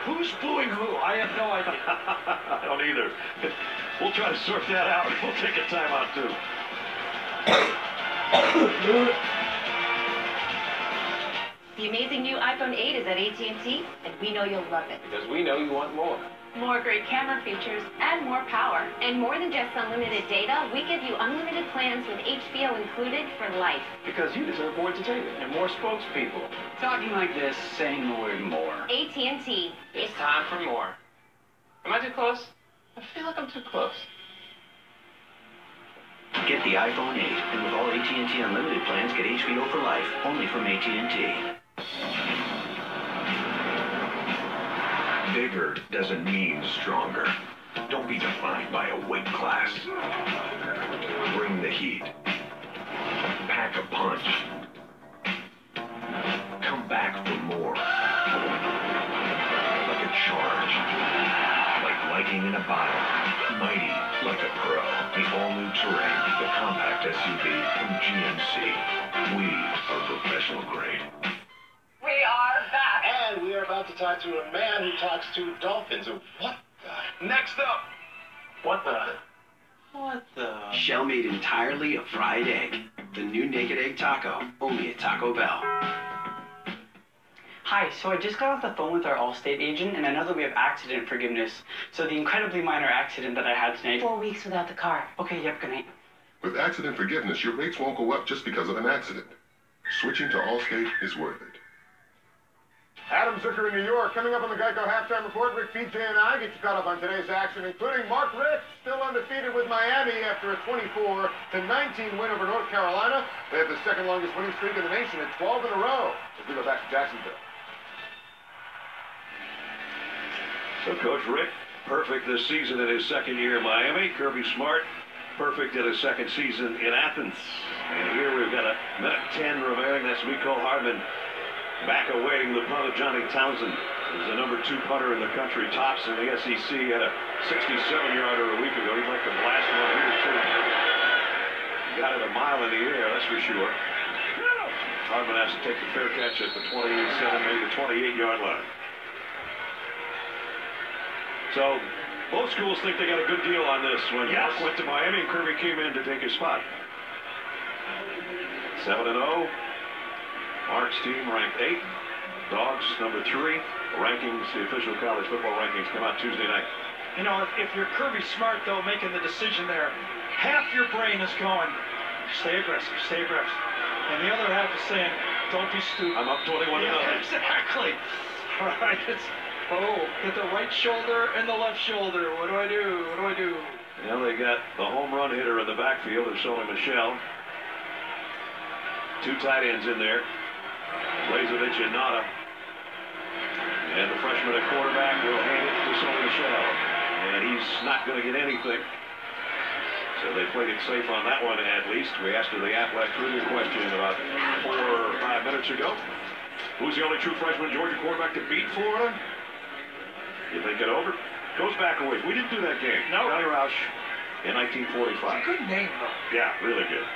Who's booing who? I have no idea. I don't either. We'll try to sort that out. We'll take a timeout, too. The amazing new iPhone 8 is at AT&T, and we know you'll love it. Because we know you want more. More great camera features and more power. And more than just unlimited data, we give you unlimited plans with HBO included for life. Because you deserve more entertainment and more spokespeople. Talking like this, saying the word more. AT&T. It's time for more. Am I too close? I feel like I'm too close. Get the iPhone 8, and with all AT&T Unlimited plans, get HBO for life, only from AT&T. Bigger doesn't mean stronger. Don't be defined by a weight class. Bring the heat. Pack a punch. Come back for more. Like a charge. Like lightning in a bottle. Mighty like a pro. The all-new Terrain, the compact SUV from GMC. We are professional grade. We are back. And we are about to talk to a man who talks to dolphins. What the? Next up. What the? What the? Shell made entirely of fried egg. The new naked egg taco, only at Taco Bell. Hi, so I just got off the phone with our Allstate agent, and I know that we have accident forgiveness. So the incredibly minor accident that I had tonight. 4 weeks without the car. Okay, yep, good night. With accident forgiveness, your rates won't go up just because of an accident. Switching to Allstate is worth it. Adam Zucker in New York. Coming up on the Geico Halftime Report, Rick, PJ, and I get you caught up on today's action, including Mark Richt, still undefeated with Miami after a 24-19 win over North Carolina. They have the second longest winning streak in the nation at 12 in a row. As we go back to Jacksonville. So Coach Rick, perfect this season in his second year in Miami. Kirby Smart, perfect in his second season in Athens. And here we've got a minute 10 remaining. That's Mecole Hardman back awaiting the punt of Johnny Townsend. He's the number 2 punter in the country, tops in the SEC. Had a 67-yarder a week ago. He'd like to blast one here, too. Got it a mile in the air, that's for sure. Hardman has to take the fair catch at the 27, maybe the 28-yard line. So, both schools think they got a good deal on this when Mark went to Miami and Kirby came in to take his spot. 7-0. Mark's team ranked 8. Dogs number 3. Rankings, the official college football rankings come out Tuesday night. You know, if you're Kirby Smart, though, making the decision there, half your brain is going, stay aggressive, stay aggressive. And the other half is saying, don't be stupid. I'm up 21-0. Yeah, exactly. All right. Oh, hit the right shoulder and the left shoulder. What do I do? What do I do? Now they got the home run hitter in the backfield, or Sony Michel. 2 tight ends in there. Blazevich and Nada. And the freshman at quarterback will hand it to Sony Michel. And he's not going to get anything. So they played it safe on that one at least. We asked her the Aflac trivia question about 4 or 5 minutes ago. Who's the only true freshman Georgia quarterback to beat Florida? You think it over? Goes back a ways. We didn't do that game. No. Johnny Roush in 1945. It's a good name, though. Yeah, really good.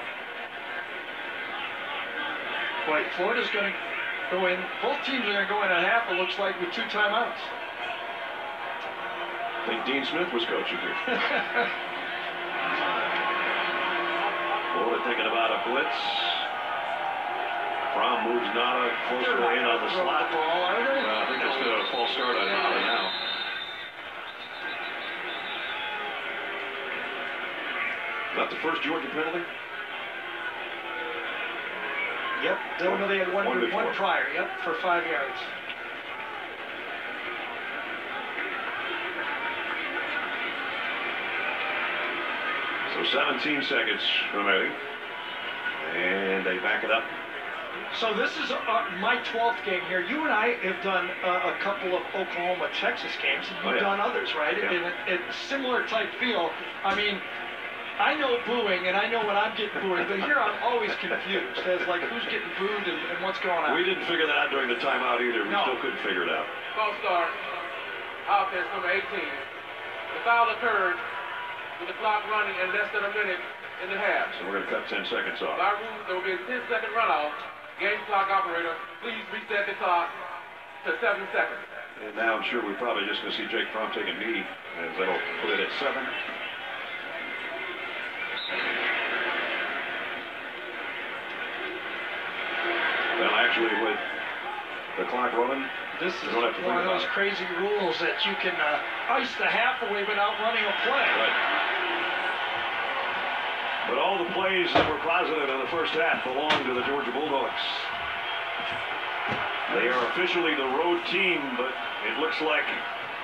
Wait, Florida's going to go in. Both teams are going to go in at half, it looks like, with 2 timeouts. I think Dean Smith was coaching here. Florida thinking about a blitz. Fromm moves Nada closer in on the slot. I think it's going to false start on Nada now. Not the first Georgia penalty? Yep, they had one prior, yep, for 5 yards. So 17 seconds remaining. And they back it up. So this is my 12th game here. You and I have done a couple of Oklahoma, Texas games, and you've done others, right? Yeah. And it's similar type feel. I mean, I know booing, and I know when I'm getting booed, but here I'm always confused as like who's getting booed and what's going on. We didn't figure that out during the timeout either. We still couldn't figure it out. False start. Offense number 18. The foul occurred with the clock running in less than a minute in the half. So we're going to cut 10 seconds off. By rule, there will be a 10-second runoff. Game clock operator, please reset the clock to 7 seconds. And now I'm sure we're probably just going to see Jake Fromm take a knee, and that'll put it at 7. Well, actually, with the clock running, this is one of those crazy rules that you can ice the half away without running a play. Right. But all the plays that were positive in the first half belong to the Georgia Bulldogs. They are officially the road team, but it looks like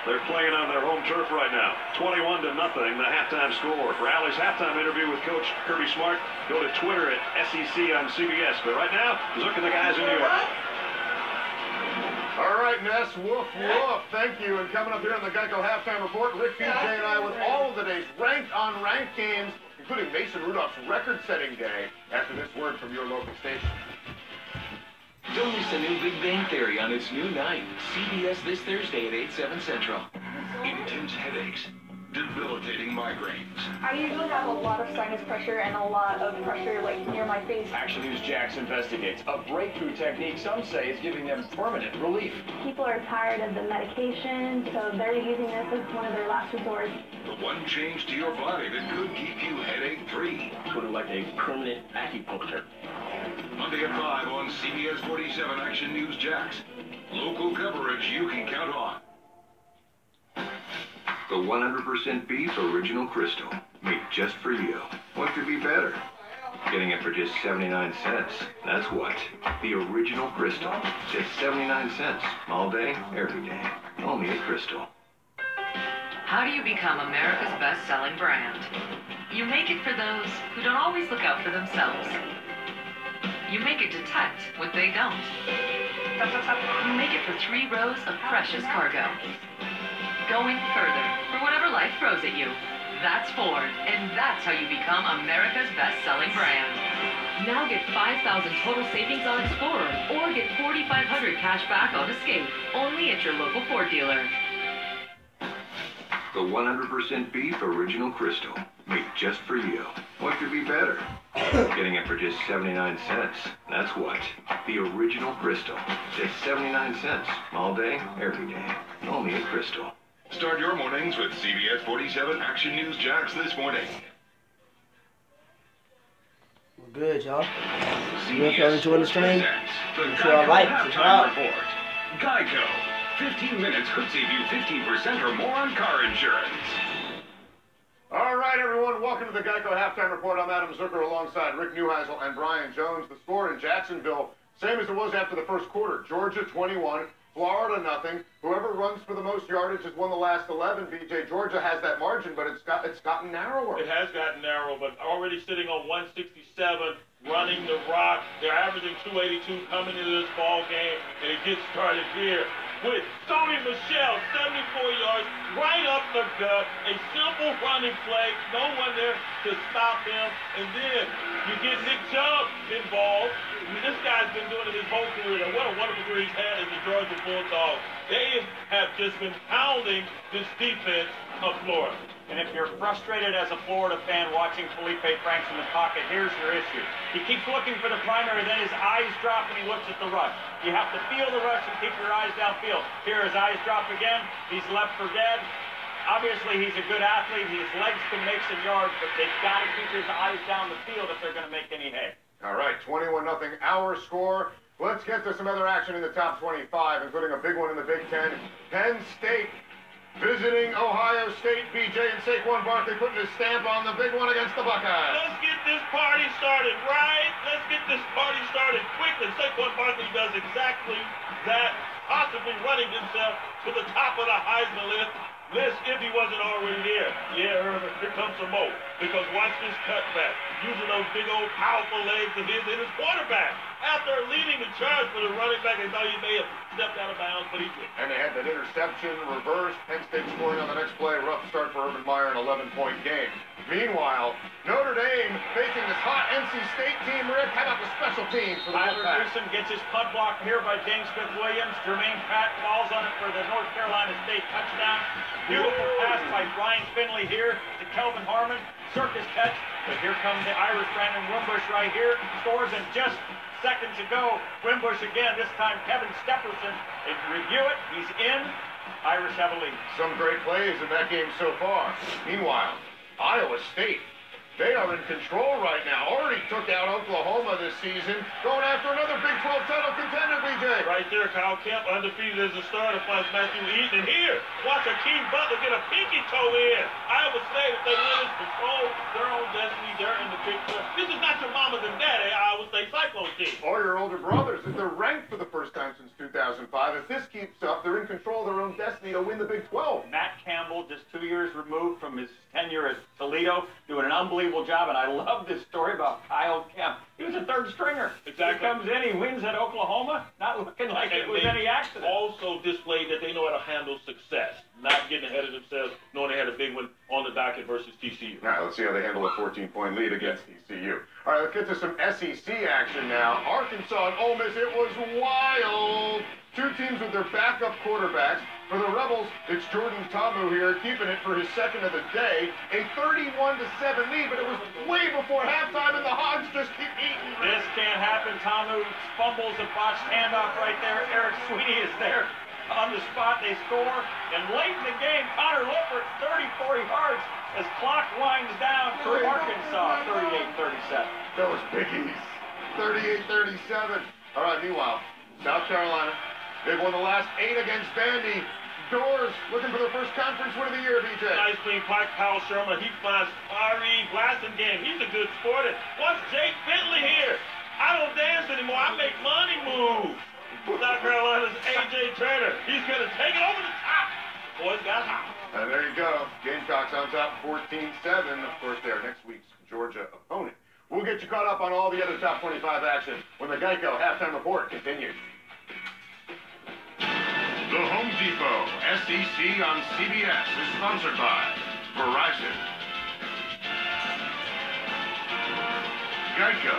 they're playing on their home turf right now. 21-0, the halftime score. For Alley's halftime interview with Coach Kirby Smart, go to Twitter at SEC on CBS. But right now, Zook and the guys in New York. All right, Ness, woof, woof. Thank you. And coming up here on the Geico Halftime Report, Rick, PJ, and I with all of the day's ranked games, including Mason Rudolph's record-setting day, after this word from your local station. Don't miss the new Big Bang Theory on its new night. CBS this Thursday at 8/7 Central. Intense headaches, debilitating migraines. I usually have a lot of sinus pressure and a lot of pressure like near my face. Action News Jax investigates a breakthrough technique some say is giving them permanent relief. People are tired of the medication, so they're using this as one of their last resorts. The one change to your body that could keep you headache-free. Sort of like a permanent acupuncture. Monday at 5 on CBS 47 Action News Jax. Local coverage you can count on. The 100% beef original crystal, made just for you. What could be better? Getting it for just 79 cents. That's what. The original crystal. Just 79 cents. All day, every day. Only at Crystal. How do you become America's best-selling brand? You make it for those who don't always look out for themselves. You make it detect what they don't. You make it for 3 rows of precious cargo. Going further for whatever life throws at you. That's Ford, and that's how you become America's best-selling brand. Now get 5,000 total savings on Explorer, or get 4,500 cash back on Escape, only at your local Ford dealer. The 100% beef original crystal, made just for you. What could be better? Getting it for just 79 cents. That's what. The original crystal. Just 79 cents. All day, every day. Only at Crystal. Start your mornings with CBS 47 Action News Jax this morning. We're good, y'all. If y'all enjoying the stream, make sure y'all like, subscribe. Geico. 15 minutes could save you 15% or more on car insurance. All right, everyone, welcome to the Geico Halftime Report. I'm Adam Zucker alongside Rick Neuheisel and Brian Jones. The score in Jacksonville, same as it was after the first quarter. Georgia 21, Florida, nothing. Whoever runs for the most yardage has won the last 11. BJ, Georgia has that margin, but it's gotten narrower. It has gotten narrow, but already sitting on 167, running the rock. They're averaging 282 coming into this ball game, and it gets started here with Sony Michel, 74 yards, right up the gut. A simple running play, no one there to stop him, and then you get Nick Chubb involved. I mean, this guy's been doing it his whole career, and what a wonderful career he's had as the Georgia Bulldogs. They have just been pounding this defense of Florida. And if you're frustrated as a Florida fan watching Felipe Franks in the pocket, here's your issue. He keeps looking for the primary, then his eyes drop and he looks at the rush. You have to feel the rush and keep your eyes downfield. Here, his eyes drop again. He's left for dead. Obviously, he's a good athlete. His legs can make some yards, but they've got to keep his eyes down the field if they're going to make any hay. All right, 21-0 our score. Let's get to some other action in the top 25, including a big one in the Big Ten. Penn State visiting Ohio State. BJ and Saquon Barkley putting his stamp on the big one against the Buckeyes. Let's get this party started right. Let's get this party started quickly. Saquon Barkley does exactly that, possibly running himself to the top of the Heisman list if he wasn't already there. Yeah, Herbert, here comes some more. Because watch this cutback, using those big old powerful legs of his and his quarterback. After leading the charge for the running back, they thought he may have stepped out of bounds, but he did. And they had that interception reversed. Penn State scoring on the next play. Rough start for Urban Meyer, an 11-point game. Meanwhile, Notre Dame facing this hot NC State team. Rick, how about the special teams for the Tyler Newsom gets his punt block here by James Smith-Williams. Jermaine Pratt falls on it for the North Carolina State touchdown. Beautiful pass by Brian Finley here to Kelvin Harmon. Circus catch, but here comes the Irish Brandon Wimbush right here. Scores in just seconds ago. Wimbush again, this time Kevin Stepperson. They review it, he's in. Irish have a lead. Some great plays in that game so far. Meanwhile, Iowa State, they are in control right now. Already took out Oklahoma this season. Going after another Big 12 title contender, BJ. Right there, Kyle Kemp, undefeated as a starter, plus Matthew Eaton. And here, watch Akeem Butler get a pinky toe in. Iowa State, if they win, is control their own destiny. They're in the Big 12. This is not your mama's and daddy Iowa State Cyclone team. Or your older brothers. They're ranked for the first time since 2005. If this keeps up, they're in control of their own destiny to win the Big 12. Matt Campbell, just 2 years removed from his tenure at Toledo, doing an unbelievable job, and I love this story about Kyle Kemp. He was a third stringer. Exactly. He comes in, he wins at Oklahoma, not looking like it was any accident. Also displayed that they know how to handle success, not getting ahead of themselves, knowing they had a big one on the docket versus TCU. All right, let's see how they handle a 14-point lead against TCU. All right, let's get to some SEC action now. Arkansas and Ole Miss, it was wild. Two teams with their backup quarterbacks. For the Rebels, it's Jordan Ta'amu here, keeping it for his second of the day. A 31-7 lead, but it was way before halftime, and the Hogs just keep eating. This can't happen. Ta'amu fumbles a botched handoff right there. Eric Sweeney is there on the spot. They score, and late in the game, Connor Lippert, 34 yards as clock winds down for Arkansas, 38-37. That was Biggies, 38-37. All right, meanwhile, South Carolina, they've won the last 8 against Vandy. Doors looking for their first conference win of the year, BJ. Nice clean block, Kyle Sherman. He finds fiery blasting game. He's a good sport. Watch Jake Bentley here. I don't dance anymore. I make money move. South Carolina's A.J. Trainer. He's going to take it over the top. Boys got hot. And there you go. Gamecocks on top 14-7. Of course, they are next week's Georgia opponent. We'll get you caught up on all the other top 25 action when the Geico halftime report continues. The Home Depot SEC on CBS is sponsored by Verizon, Geico,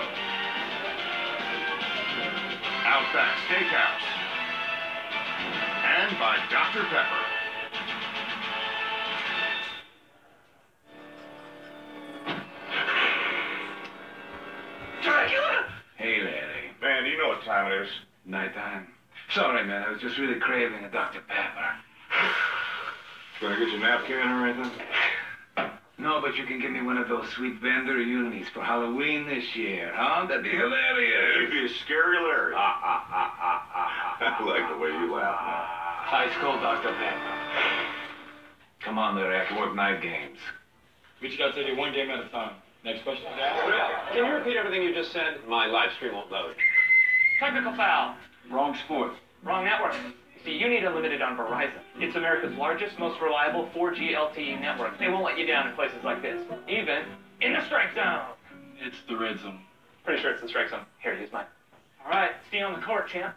Outback Steakhouse, and by Dr. Pepper. Hey, Larry. Man, you know what time it is. Nighttime. Sorry, man. I was just really craving a Dr. Pepper. Gonna get you a napkin or anything? No, but you can give me one of those sweet vendor unis for Halloween this year, huh? That'd be hilarious. You'd be a scary Larry. I like the way you laugh now. Ice cold Dr. Pepper. Come on, Larry. I can work night games. We just gotta take it one game at a time. Next question. Can you repeat everything you just said? My live stream won't load. Technical foul. Wrong sport. Wrong network. See, you need unlimited on Verizon. It's America's largest, most reliable 4G LTE network. They won't let you down in places like this, even in the strike zone. It's the red zone. Pretty sure it's the strike zone. Here, use mine. All right, stay on the court, champ.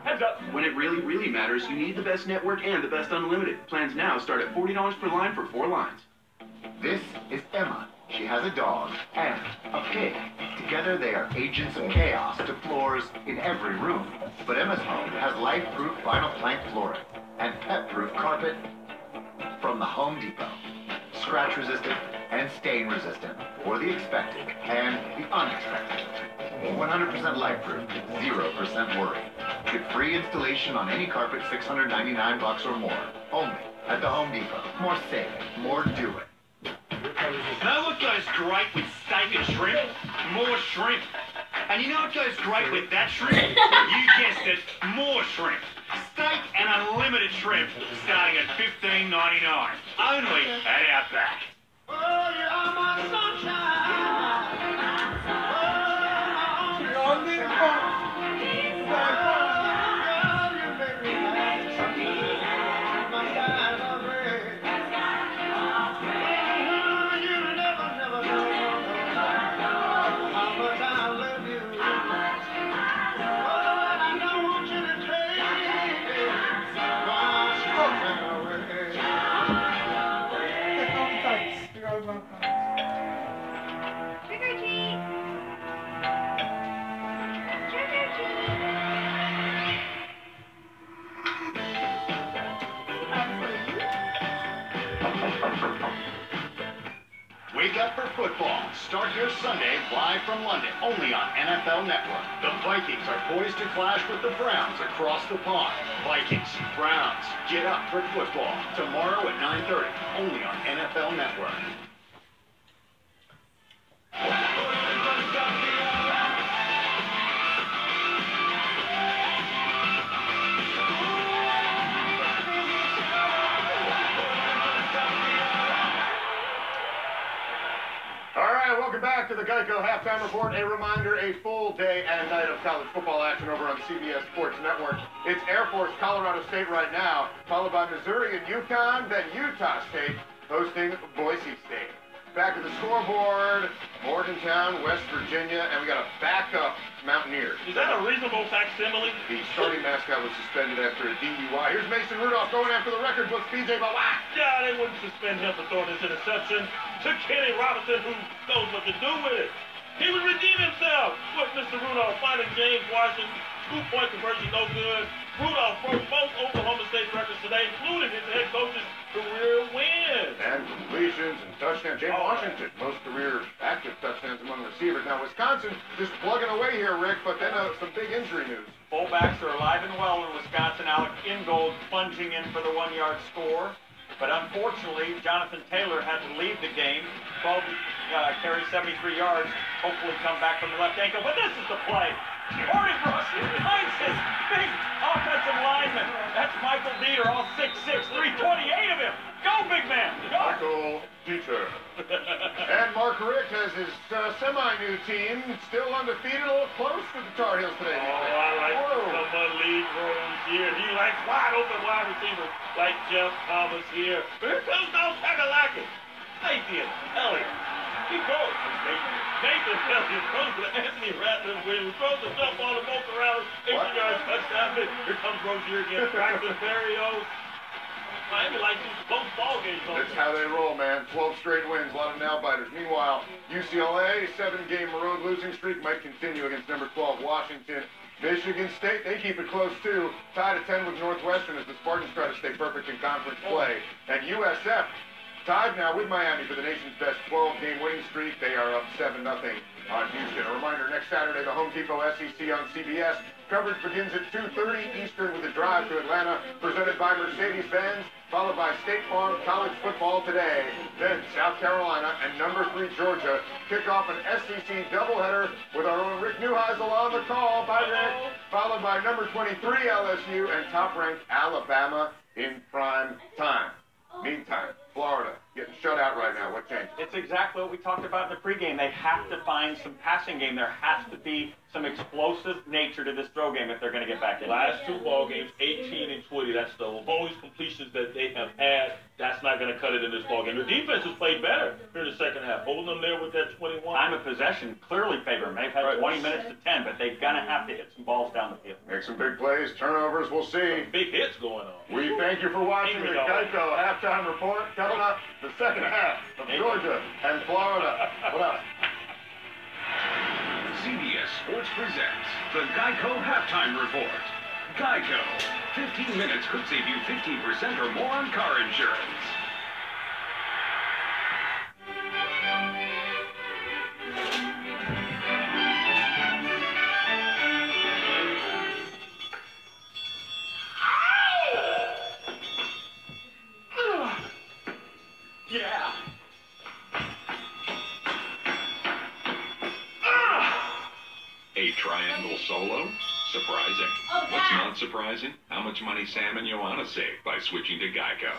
Heads up. When it really, really matters, you need the best network and the best unlimited. Plans now start at $40 per line for 4 lines. This is Emma. She has a dog and a pig. Together they are agents of chaos to floors in every room. But Emma's home has life-proof vinyl plank flooring and pet-proof carpet from the Home Depot. Scratch-resistant and stain-resistant for the expected and the unexpected. 100% life-proof, 0% worry. Get free installation on any carpet, $699 or more. Only at the Home Depot. More safe, more do it. Know what goes great with steak and shrimp? More shrimp. And you know what goes great with that shrimp? You guessed it, more shrimp. Steak and unlimited shrimp starting at $15.99. Only at Outback. Oh, you are my sunshine. Oh, you're the Wake up for football. Start your Sunday live from London, only on NFL Network. The Vikings are poised to clash with the Browns across the pond. Vikings, Browns, get up for football. Tomorrow at 9:30, only on NFL Network. Welcome back to the Geico Halftime Report. A reminder, a full day and night of college football action over on CBS Sports Network. It's Air Force Colorado State right now, followed by Missouri and UConn, then Utah State hosting Boise State. Back to the scoreboard, Morgantown, West Virginia, and we got a backup Mountaineer. Is that a reasonable facsimile? The starting mascot was suspended after a DUI. Here's Mason Rudolph going after the record books. BJ Bawai. Yeah, they wouldn't suspend him for throwing this interception to Kenny Robinson, who knows what to do with it. He would redeem himself with Mr. Rudolph finding James Washington. 2-point conversion, no good. Rudolph broke both Oklahoma State records today, including his head coach's career win. And completions and touchdowns. James Washington, most career active touchdowns among receivers. Now, Wisconsin just plugging away here, Rick, but then some big injury news. Fullbacks are alive and well in Wisconsin. Alec Ingold plunging in for the 1-yard score. But unfortunately, Jonathan Taylor had to leave the game. 12 carries, 73 yards. Hopefully come back from the left ankle. But this is the play. Corey Brooks finds his big offensive lineman. That's Michael Dieter, all 6'6", 328 of him. Go, big man. Go. Michael Dieter. And Mark Richt has his semi-new team, still undefeated, a little close to the Tar Heels today. Oh, I like some lead throws here. He likes wide open wide receivers like Jeff Thomas here. But here comes no Tagalaki. Safety and Elliott. He goes. Nathan Elliott throws to Anthony Rattler-Williams. Throws the jump ball to both around. 80 yards touchdown. Here comes Rozier again. Braxton Berrios. Miami likes these close ball games. That's how they roll, man. 12 straight wins, a lot of nail-biters. Meanwhile, UCLA, 7-game road losing streak might continue against number 12, Washington. Michigan State, they keep it close, too. Tied at 10 with Northwestern as the Spartans try to stay perfect in conference play. And USF tied now with Miami for the nation's best 12-game winning streak. They are up 7-0 on Houston. A reminder, next Saturday, the Home Depot SEC on CBS. Coverage begins at 2:30 Eastern with a drive to Atlanta, presented by Mercedes-Benz, followed by State Farm College Football today. Then South Carolina and number 3 Georgia kick off an SEC doubleheader with our own Rick Neuheisel on the call. Bye, Rick. Followed by number 23 LSU and top-ranked Alabama in prime time. Meantime, Florida. Getting shut out right now. What changed? It's exactly what we talked about in the pregame. They have to find some passing game. There has to be some explosive nature to this throw game if they're going to get back in. Last two ball games, 18 and 20. That's the lowest completions that they have had. That's not going to cut it in this ball game. The defense has played better in the second half, holding them there with that 21. Time of possession clearly favor them. They've had 20 minutes to 10, but they're going to have to hit some balls down the field. Make some big plays, turnovers. We'll see. Some big hits going on. We thank you for watching the Geico halftime report. Coming up, the second half of Georgia and Florida. What else? CBS Sports presents the Geico Halftime Report. Geico. 15 minutes could save you 15% or more on car insurance. Yeah. A triangle solo? Surprising. What's not surprising? How much money Sam and Joanna save by switching to Geico.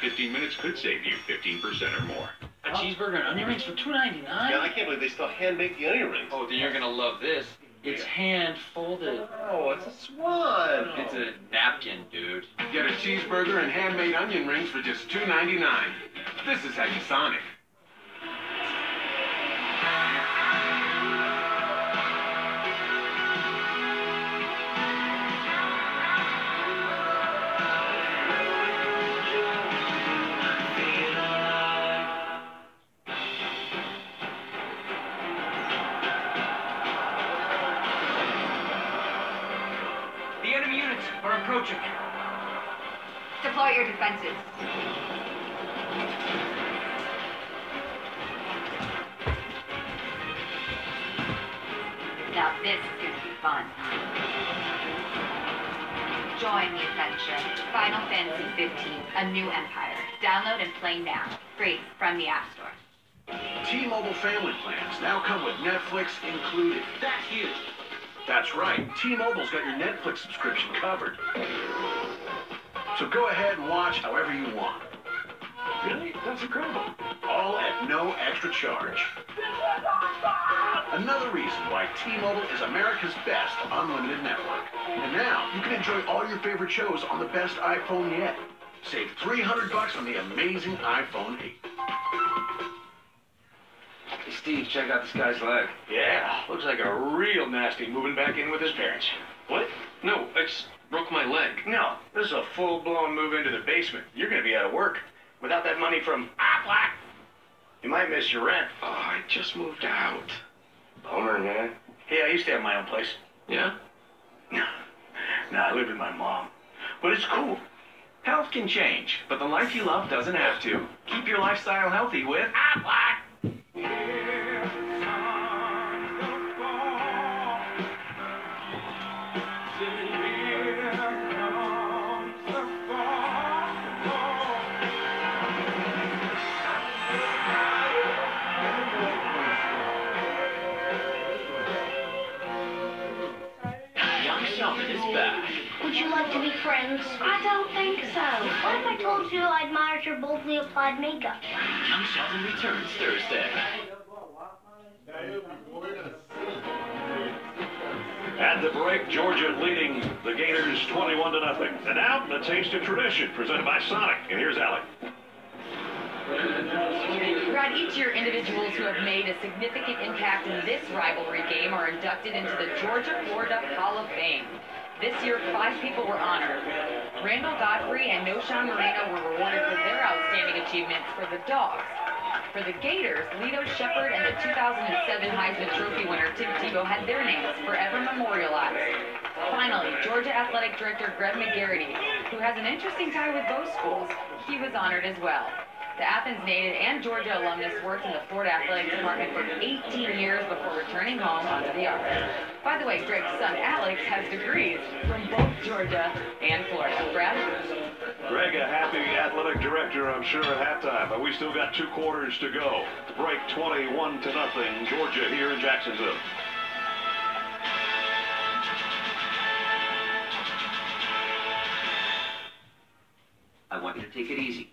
15 minutes could save you 15% or more. A cheeseburger and onion rings for $2.99? Yeah, I can't believe they still hand make the onion rings. Oh, then you're gonna love this. It's hand folded. Oh, it's a swan. It's a napkin, dude. Get a cheeseburger and handmade onion rings for just $2.99. This is how you Sonic. The enemy units are approaching. Deploy your defenses. Now this is going to be fun. Join the adventure. Final Fantasy 15, A New Empire. Download and play now. Free from the App Store. T-Mobile family plans now come with Netflix included. That's huge. That's right. T-Mobile's got your Netflix subscription covered. So go ahead and watch however you want. Really? That's incredible. All at no extra charge. Another reason why T-Mobile is America's best unlimited network. And now you can enjoy all your favorite shows on the best iPhone yet. Save $300 on the amazing iPhone 8. Hey, Steve, check out this guy's leg. Yeah, looks like a real nasty moving back in with his parents. What? No, I just broke my leg. No, this is a full-blown move into the basement. You're gonna be out of work. Without that money from Black, you might miss your rent. Oh, I just moved out. Bummer, man. Yeah, I used to have my own place. Yeah? No, I lived with my mom. But it's cool. Health can change, but the life you love doesn't have to. Keep your lifestyle healthy with Black. Would you like to be friends? I don't think so. What if I told you I admired your boldly applied makeup? Young Sheldon returns Thursday. At the break, Georgia leading the Gators 21-0. And now, the Taste of Tradition, presented by Sonic. And here's Alec. Each year, individuals who have made a significant impact in this rivalry game are inducted into the Georgia-Florida Hall of Fame. This year, 5 people were honored. Randall Godfrey and Noshawn Moreno were rewarded for their outstanding achievements for the Dogs. For the Gators, Lito Shepard and the 2007 Heisman Trophy winner Tim Tebow had their names forever memorialized. Finally, Georgia Athletic Director Greg McGarity, who has an interesting tie with both schools, he was honored as well. The Athens native and Georgia alumnus worked in the Florida Athletic Department for 18 years before returning home onto the offense. By the way, Greg's son Alex has degrees from both Georgia and Florida. Brad? Greg, a happy athletic director, I'm sure, at halftime, but we still got 2 quarters to go. Break 21-0, Georgia here in Jacksonville. I want you to take it easy.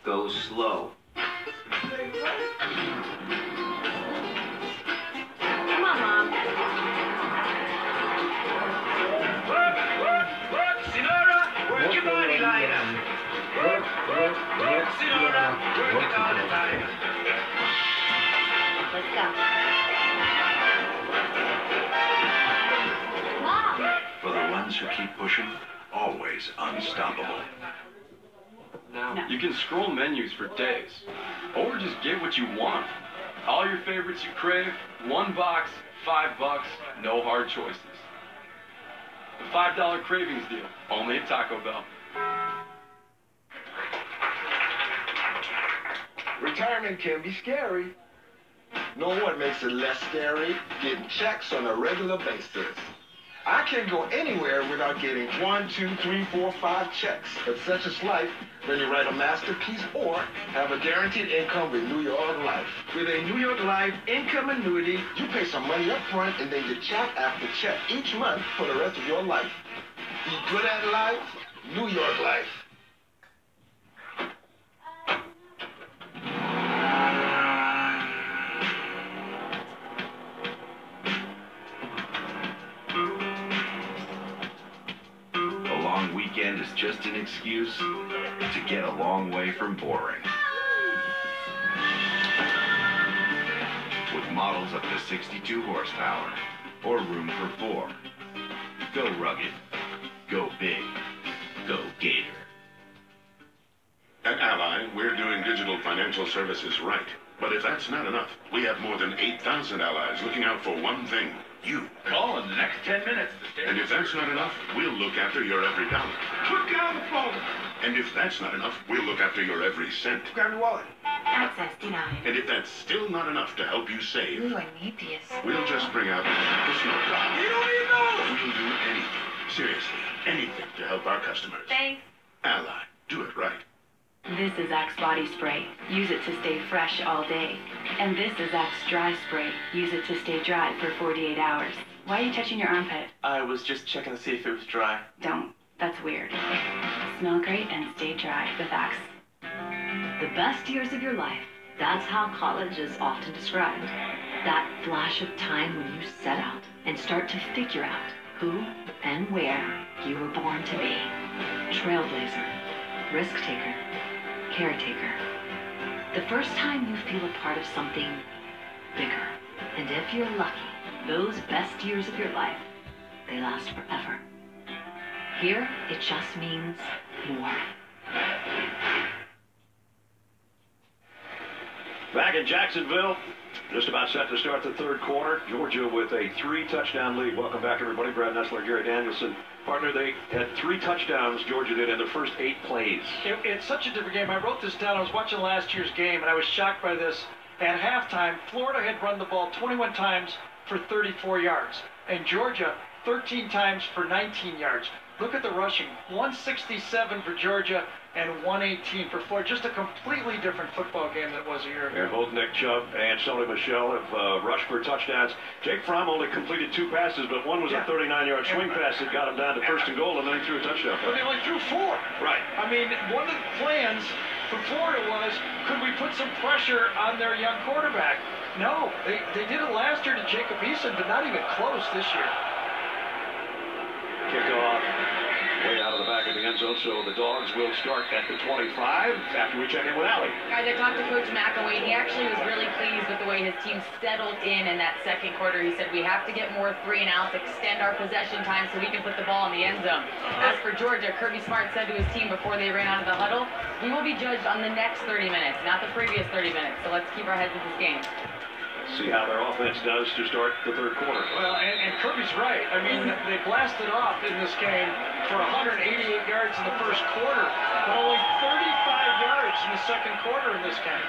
Go slow. Come on, Mom. Work, Sinora, work your body, Lila. Work, Sinora, work it all the time. Let's go. Mom! For the ones who keep pushing, always unstoppable. Now, you can scroll menus for days, or just get what you want. All your favorites you crave, one box, $5, no hard choices. The $5 cravings deal, only at Taco Bell. Retirement can be scary. Know what makes it less scary? Getting checks on a regular basis. I can't go anywhere without getting 1, 2, 3, 4, 5 checks. If such is life, then you write a masterpiece or have a guaranteed income with New York Life. With a New York Life income annuity, you pay some money up front and then get check after check each month for the rest of your life. Be good at life, New York Life. Weekend is just an excuse to get a long way from boring. With models up to 62 horsepower or room for 4. Go rugged. Go big. Go Gator. At Ally, we're doing digital financial services right. But if that's not enough, we have more than 8,000 allies looking out for one thing. You. Call in the next 10 minutes. And if that's not enough, we'll look after your every dollar. Put down the phone. And if that's not enough, we'll look after your every cent. Grab your wallet. Access denied. And if that's still not enough to help you save, Ooh, I need this. we'll just bring out the snow cloud. You don't even know. We'll do anything, seriously, anything to help our customers. Thanks. Ally, do it right. This is Axe Body Spray. Use it to stay fresh all day. And this is Axe Dry Spray. Use it to stay dry for 48 hours. Why are you touching your armpit? I was just checking to see if it was dry. Don't. That's weird. Smell great and stay dry with Axe. The best years of your life. That's how college is often described. That flash of time when you set out and start to figure out who and where you were born to be. Trailblazer. Risk taker. Caretaker. The first time you feel a part of something bigger. And if you're lucky, those best years of your life, they last forever. Here, it just means more. Back in Jacksonville, just about set to start the third quarter. Georgia with a 3-touchdown lead. Welcome back, everybody. Brad Nessler, Gary Danielson. Partner, they had 3 touchdowns, Georgia did, in the first 8 plays. It's such a different game. I wrote this down. I was watching last year's game, and I was shocked by this. At halftime, Florida had run the ball 21 times for 34 yards, and Georgia 13 times for 19 yards. Look at the rushing. 167 for Georgia and 118 for Florida. Just a completely different football game than it was a year ago. And both Nick Chubb and Sony Michel have rushed for touchdowns. Jake Fromm only completed 2 passes, but one was a 39-yard swing pass that got him down to first and goal, and then he threw a touchdown. But they only threw 4. Right. I mean, one of the plans for Florida was, could we put some pressure on their young quarterback? No, they did it last year to Jacob Eason, but not even close this year. Kickoff way out of the back of the end zone, so the Dogs will start at the 25 after we check in with Allie. Guys, I talked to Coach McAway, and he actually was really pleased with the way his team settled in that second quarter. He said, we have to get more 3-and-outs, extend our possession time so we can put the ball in the end zone. As for Georgia, Kirby Smart said to his team before they ran out of the huddle, we will be judged on the next 30 minutes, not the previous 30 minutes, so let's keep our heads in this game. See how their offense does to start the third quarter. Well, and Kirby's right. I mean, they blasted off in this game for 188 yards in the first quarter, but only 35 yards in the second quarter in this game.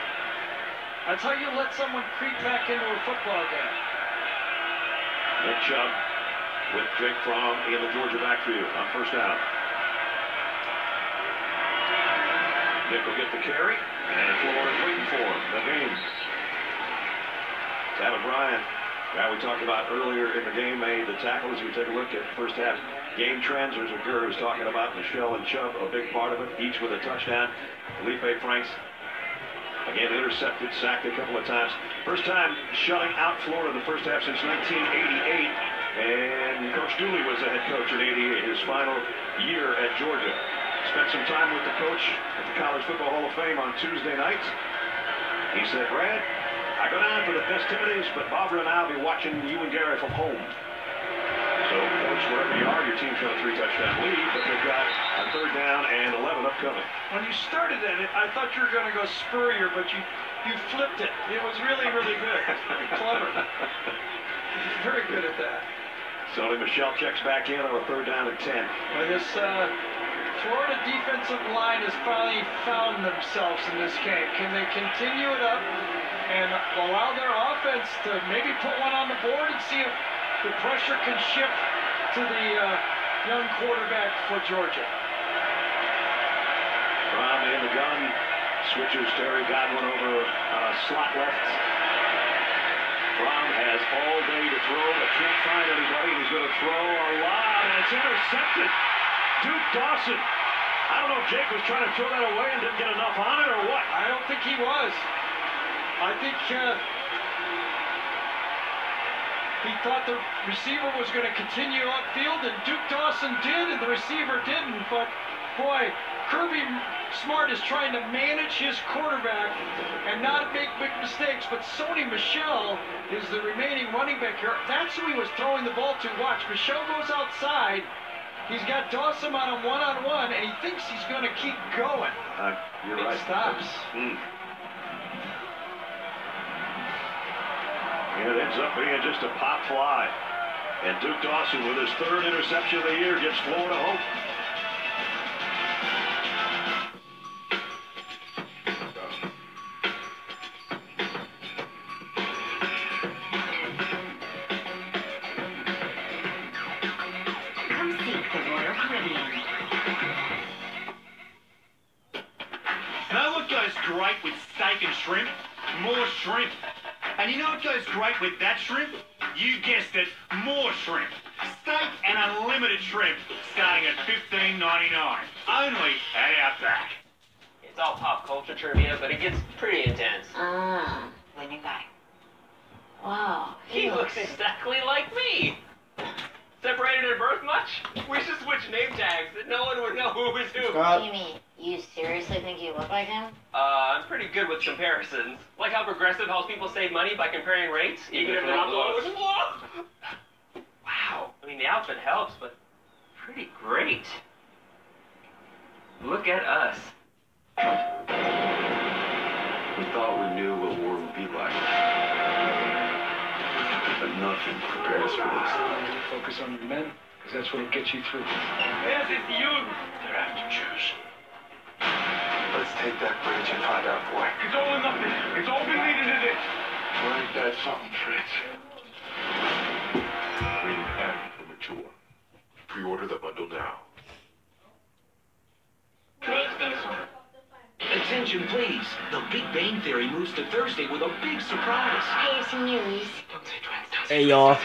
That's how you let someone creep back into a football game. Nick Chubb with Jake Fromm in the Georgia backfield on first down. Nick will get the carry, and Florida's waiting for him. The game. Taven Bryan, guy we talked about earlier in the game, made the tackle. As we take a look at first half game trends, there's a girl who's talking about Michelle and Chubb, a big part of it, each with a touchdown. Felipe Franks Again, intercepted, sacked a couple of times. First time shutting out Florida in the first half since 1988. And Coach Dooley was the head coach in '88, his final year at Georgia. Spent some time with the coach at the College Football Hall of Fame on Tuesday night. He said, Brad, I go down for the festivities, but Barbara and I will be watching you and Gary from home. So, Coach, wherever you are, your team's got a 3-touchdown lead, but they've got a 3rd down and 11 upcoming. When you started at it, I thought you were going to go Spurrier, but you flipped it. It was really, really good. Very clever. Very good at that. Sonny Michel checks back in on a 3rd down and 10. Well, this Florida defensive line has finally found themselves in this game. Can they continue it up and allow their offense to maybe put one on the board and see if the pressure can shift to the young quarterback for Georgia? Brown in the gun, switches Terry Godwin over slot left. Brown has all day to throw, but can't find anybody. He's going to throw a lot, and it's intercepted. Duke Dawson. I don't know if Jake was trying to throw that away and didn't get enough on it or what. I don't think he was. I think he thought the receiver was going to continue upfield, and Duke Dawson did, and the receiver didn't. But, boy, Kirby Smart is trying to manage his quarterback and not make big mistakes. But Sonny Michel is the remaining running back here. That's who he was throwing the ball to. Watch, Michel goes outside. He's got Dawson on him one-on-one, and he thinks he's going to keep going. You're it right. Stops. And it ends up being just a pop fly. And Duke Dawson, with his 3rd interception of the year, gives Florida hope. Come seek the Royal Caribbean. Know what goes great with steak and shrimp? More shrimp. And you know what goes great with that shrimp? You guessed it, more shrimp. Steak and unlimited shrimp, starting at $15.99. Only at Outback. It's all pop culture trivia, but it gets pretty intense. Winning guy. Wow. He looks exactly like me. Separated at birth much? We should switch name tags, and no one would know who was who. Jamie, you seriously think you look like him? I'm pretty good with comparisons. Like how Progressive helps people save money by comparing rates, even if they're not the lowest. Wow. I mean, the outfit helps, but pretty great. Look at us. We thought we knew what war would be like. But nothing prepared us for this. Focus on your men, because that's what'll get you through. Yes, it's you. They're after Jews. Let's take that bridge and find our boy. It's all or nothing. It's all been leading to this. Well, ain't that something, Fritz? Rated M for mature. Pre-order the bundle now. Attention, please. The Big Bang Theory moves to Thursday with a big surprise. Here's some news. Hey y'all,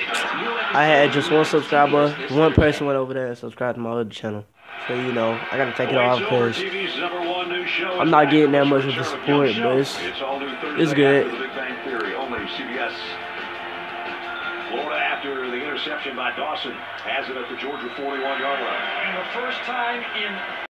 I had just one subscriber. One person went over there and subscribed to my other channel. So you know, I gotta take it off because I'm not getting that much of the support, but it's good. Florida, after the interception by Dawson, has it at the Georgia 41-yard line. And the first time in